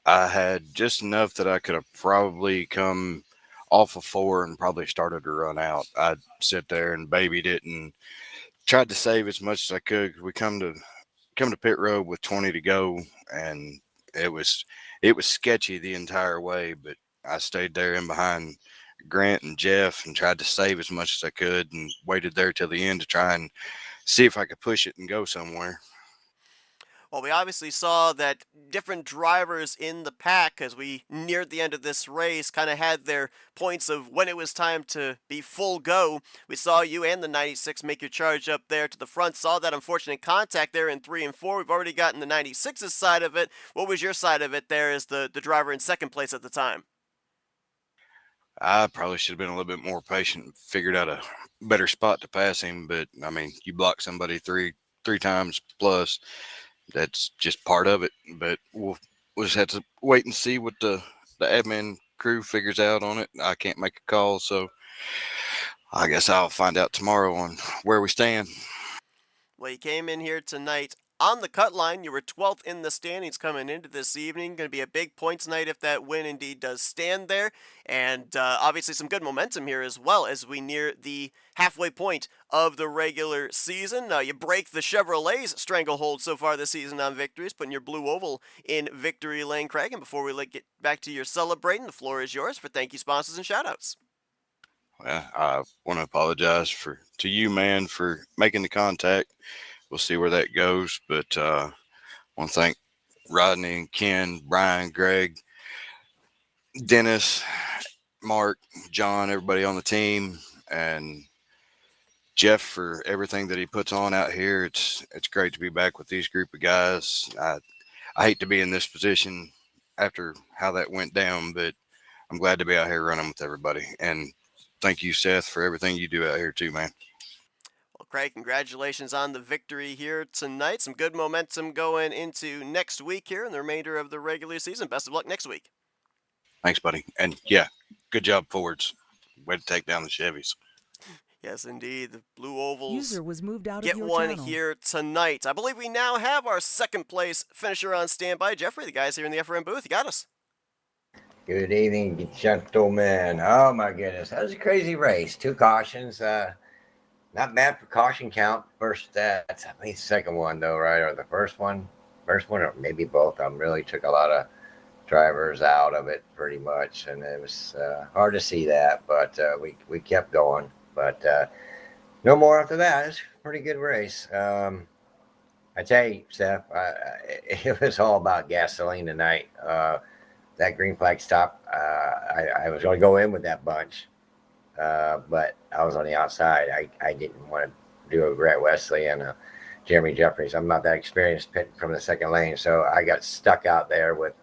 I had just enough that I could have probably come off of 4 and probably started to run out. I'd sit there and babied it and tried to save as much as I could. We come to pit road with 20 to go, and it was sketchy the entire way, but I stayed there in behind Grant and Jeff and tried to save as much as I could and waited there till the end to try and see if I could push it and go somewhere. Well, we obviously saw that different drivers in the pack, as we neared the end of this race, kind of had their points of when it was time to be full go. We saw you and the 96 make your charge up there to the front. Saw that unfortunate contact there in 3 and 4. We've already gotten the 96's side of it. What was your side of it there as the driver in second place at the time? I probably should have been a little bit more patient and figured out a better spot to pass him. But I mean, you block somebody three times plus, that's just part of it. But we'll just have to wait and see what the admin crew figures out on it. I can't make a call, so I guess I'll find out tomorrow on where we stand. Well, you came in here tonight on the cut line. You were 12th in the standings coming into this evening. Going to be a big points night if that win indeed does stand there. And obviously some good momentum here as well as we near the halfway point of the regular season. You break the Chevrolet's stranglehold so far this season on victories, putting your blue oval in victory lane, Craig. And before we get back to your celebrating, the floor is yours for thank you, sponsors, and shout-outs. Well, I want to apologize to you, man, for making the contact. We'll see where that goes. But I want to thank Rodney, Ken, Brian, Greg, Dennis, Mark, John, everybody on the team, and Jeff for everything that he puts on out here. It's great to be back with these group of guys. I hate to be in this position after how that went down, but I'm glad to be out here running with everybody. And thank you, Seth, for everything you do out here too, man. Well, Craig, congratulations on the victory here tonight. Some good momentum going into next week here in the remainder of the regular season. Best of luck next week. Thanks, buddy. And yeah, good job, Fords. Way to take down the Chevys. Yes, indeed. The Blue Ovals User was moved out of get your one channel. here tonight. I believe we now have our second place finisher on standby. Jeffrey, the guys here in the FRM booth, you got us. Good evening, gentlemen. Oh my goodness, that was a crazy race. 2 cautions. Not bad for caution count. First, that's I think the second one though, right? Or the first one, or maybe both of them. Really took a lot of drivers out of it, pretty much, and it was hard to see that. But we kept going. But no more after that. It's a pretty good race. I tell you, Steph, it was all about gasoline tonight. That green flag stop, I was going to go in with that bunch, but I was on the outside. I didn't want to do a Grant Wesley and Jeremy Jeffries. I'm not that experienced pitting from the second lane, so I got stuck out there with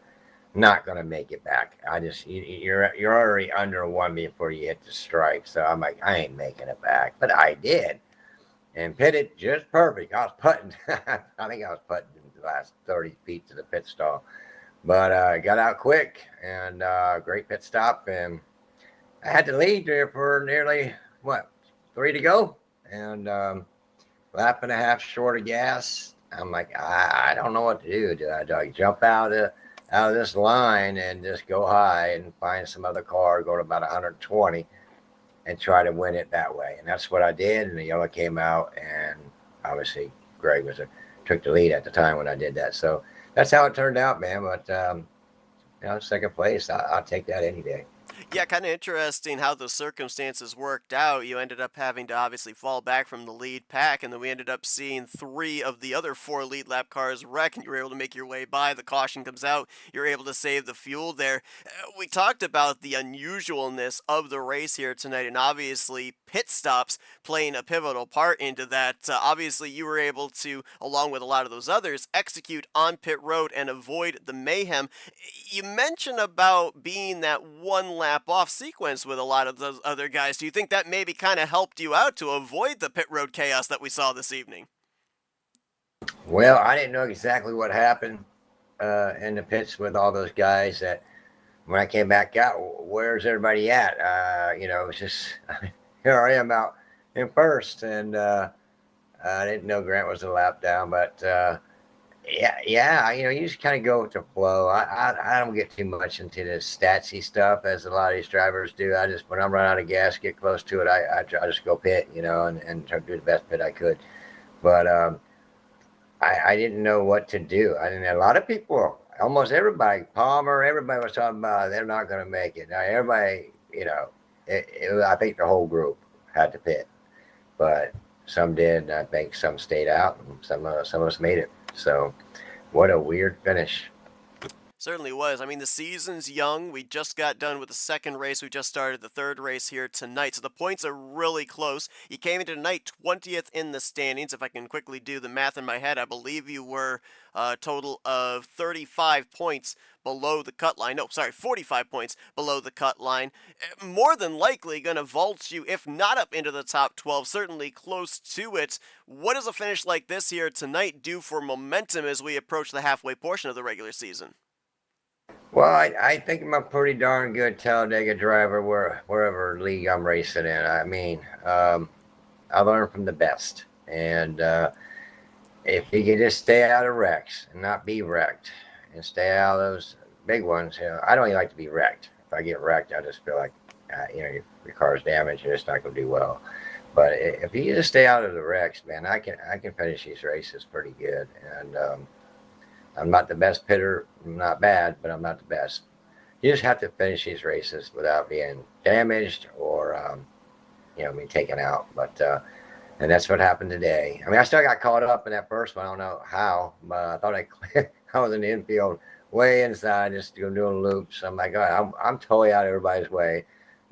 not going to make it back. You're already under one before you hit the strike, so I'm like, I ain't making it back, but I did, and pitted just perfect. I was putting, I think I was putting the last 30 feet to the pit stall. But I got out quick and great pit stop. And I had to lead there for nearly, 3 to go. And lap and a half short of gas. I'm like, I don't know what to do. Do I jump out of this line and just go high and find some other car, go to about 120 and try to win it that way. And that's what I did. And the yellow came out, and obviously Greg took the lead at the time when I did that. So that's how it turned out, man. But second place, I'll take that any day. Yeah, kind of interesting how the circumstances worked out. You ended up having to obviously fall back from the lead pack, and then we ended up seeing 3 of the other 4 lead lap cars wreck, and you were able to make your way by. The caution comes out. You're able to save the fuel there. We talked about the unusualness of the race here tonight, and obviously pit stops playing a pivotal part into that. Obviously, you were able to, along with a lot of those others, execute on pit road and avoid the mayhem. You mentioned about being that one lap off sequence with a lot of those other guys. Do you think that maybe kind of helped you out to avoid the pit road chaos that we saw this evening? Well, I didn't know exactly what happened in the pits with all those guys. That when I came back out, where's everybody at? It was just here I am out in first, and I didn't know Grant was a lap down, but yeah, you just kind of go with the flow. I don't get too much into the statsy stuff as a lot of these drivers do. I just, when I'm running out of gas, get close to it, I just go pit, and try to do the best pit I could. But I didn't know what to do. A lot of people, almost everybody, Palmer, everybody was talking about they're not going to make it. Now, everybody, I think the whole group had to pit, but some did, and I think some stayed out, and some of us made it. So, what a weird finish. Certainly was. I mean, the season's young. We just got done with the second race. We just started the third race here tonight. So the points are really close. You came into tonight 20th in the standings. If I can quickly do the math in my head, I believe you were a total of 35 points below the cut line. No, sorry, 45 points below the cut line. More than likely going to vault you, if not up into the top 12, certainly close to it. What does a finish like this here tonight do for momentum as we approach the halfway portion of the regular season? Well, I think I'm a pretty darn good Talladega driver wherever league I'm racing in. I mean, I learn from the best. And if you can just stay out of wrecks and not be wrecked and stay out of those big ones, I don't even like to be wrecked. If I get wrecked, I just feel like, your car's damaged, you're just not going to do well. But if you just stay out of the wrecks, man, I can finish these races pretty good. And I'm not the best pitter. I'm not bad, but I'm not the best. You just have to finish these races without being damaged or, being taken out. But and that's what happened today. I mean, I still got caught up in that first one. I don't know how, but I thought I was in the infield way inside, just doing loops. I'm like, I'm totally out of everybody's way.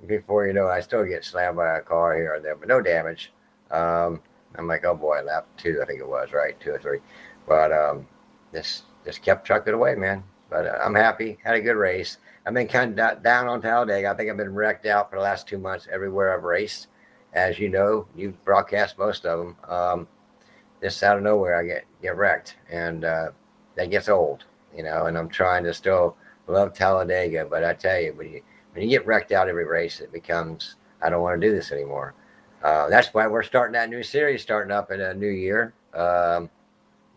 Before you know it, I still get slammed by a car here or there, but no damage. I'm like, oh boy, lap 2, I think it was, right? 2 or 3. But just kept trucking away, man. But I'm happy. Had a good race. I've been kind of down on Talladega. I think I've been wrecked out for the last 2 months everywhere I've raced. As you know, you broadcast most of them. Just out of nowhere, I get wrecked. And that gets old, and I'm trying to still love Talladega. But I tell you, when you get wrecked out every race, it becomes, I don't want to do this anymore. That's why we're starting that new series, starting up in a new year.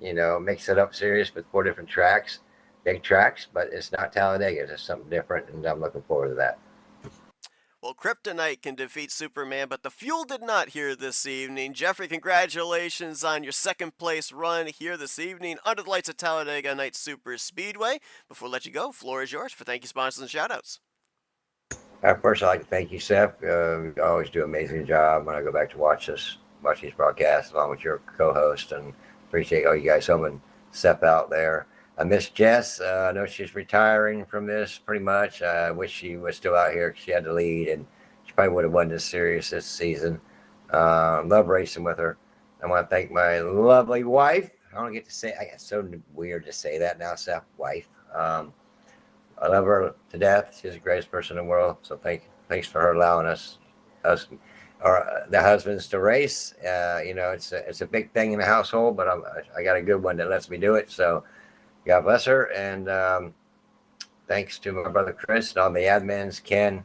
Mix it up serious with 4 different tracks, big tracks, but it's not Talladega. It's something different, and I'm looking forward to that. Well, Kryptonite can defeat Superman, but the fuel did not here this evening. Jeffrey, congratulations on your second place run here this evening under the lights of Talladega Night Super Speedway. Before I let you go, floor is yours for thank you, sponsors, and shoutouts. First, I'd like to thank you, Seth. You always do an amazing job when I go back to watch these broadcasts along with your co-host, and appreciate all you guys helping Seth out there. I miss Jess. I know she's retiring from this pretty much. I wish she was still out here because she had the lead, and she probably would have won this series this season. Love racing with her. I want to thank my lovely wife. I don't get to say, it's so weird to say that now, Seth, wife. I love her to death. She's the greatest person in the world. So thanks for her allowing us or the husbands to race. It's a big thing in the household, but I got a good one that lets me do it. So God bless her. And thanks to my brother Chris and all the admins, Ken,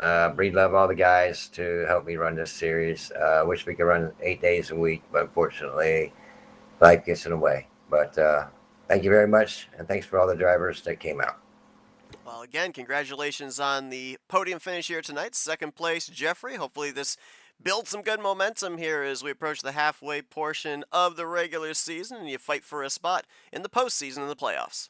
Breedlove, all the guys to help me run this series. Wish we could run 8 days a week, but unfortunately life gets in the way. But thank you very much. And thanks for all the drivers that came out. Well, again, congratulations on the podium finish here tonight. Second place, Jeffrey. Hopefully this builds some good momentum here as we approach the halfway portion of the regular season and you fight for a spot in the postseason and the playoffs.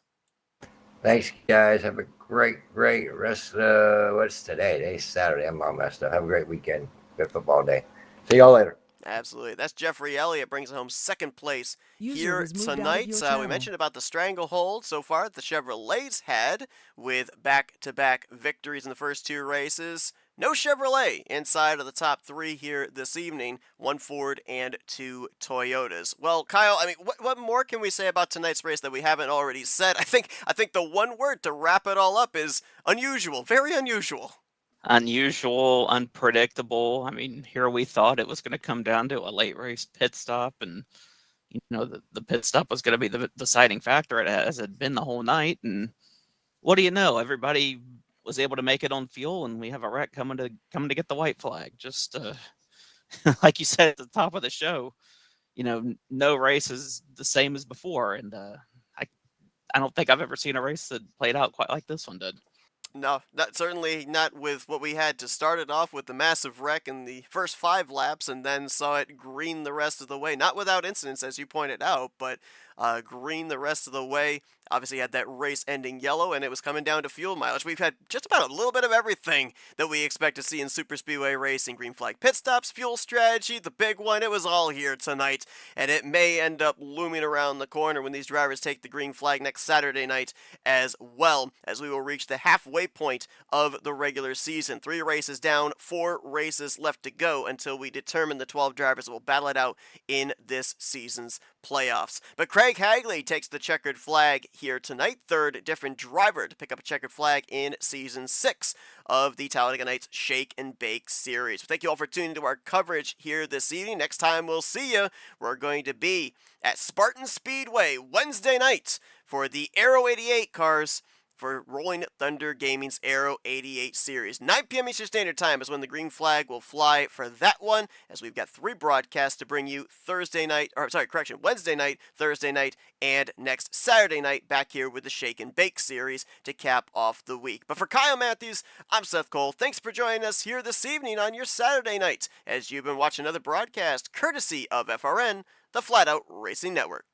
Thanks, guys. Have a great rest of what's today? Today's Saturday. I'm all messed up. Have a great weekend. Good football day. See y'all later. Absolutely. That's Jeffrey Elliott, brings home second place User here was moved out of tonight. your We channel. mentioned about the stranglehold so far that the Chevrolets had with back-to-back victories in the first two races. No Chevrolet inside of the top three here this evening. One Ford and two Toyotas. Well, Kyle, I mean, what more can we say about tonight's race that we haven't already said? I think the one word to wrap it all up is unusual. Very unusual. Unusual, unpredictable. I mean, here we thought it was going to come down to a late race pit stop, and the pit stop was going to be the deciding factor. It has been the whole night, and what do you know? Everybody was able to make it on fuel, and we have a wreck coming to get the white flag. Just like you said at the top of the show, no race is the same as before, and I don't think I've ever seen a race that played out quite like this one did. No, certainly not with what we had to start it off with the massive wreck in the first 5 laps and then saw it green the rest of the way. Not without incidents, as you pointed out, but green the rest of the way. Obviously had that race ending yellow, and it was coming down to fuel mileage. We've had just about a little bit of everything that we expect to see in super speedway racing. Green flag pit stops, fuel strategy, the big one. It was all here tonight, and it may end up looming around the corner when these drivers take the green flag next Saturday night as well, as we will reach the halfway point of the regular season. 3 races down, 4 races left to go until we determine the 12 drivers that will battle it out in this season's playoffs. But Craig Hagley takes the checkered flag here tonight, 3rd different driver to pick up a checkered flag in season 6 of the Talladega Nights Shake and Bake series. Thank you all for tuning to our coverage here this evening. Next time we'll see you, we're going to be at Spartan Speedway Wednesday night for the Aero 88 cars for Rolling Thunder Gaming's Aero 88 series. 9 p.m. Eastern Standard Time is when the green flag will fly for that one, as we've got 3 broadcasts to bring you Wednesday night, Thursday night, and next Saturday night back here with the Shake and Bake series to cap off the week. But for Kyle Matthews, I'm Seth Cole. Thanks for joining us here this evening on your Saturday night, as you've been watching another broadcast courtesy of FRN, the Flatout Racing Network.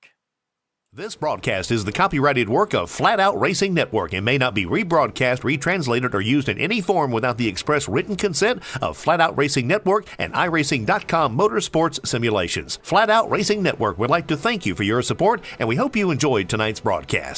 This broadcast is the copyrighted work of Flatout Racing Network and may not be rebroadcast, retranslated, or used in any form without the express written consent of Flatout Racing Network and iRacing.com Motorsports Simulations. Flatout Racing Network would like to thank you for your support, and we hope you enjoyed tonight's broadcast.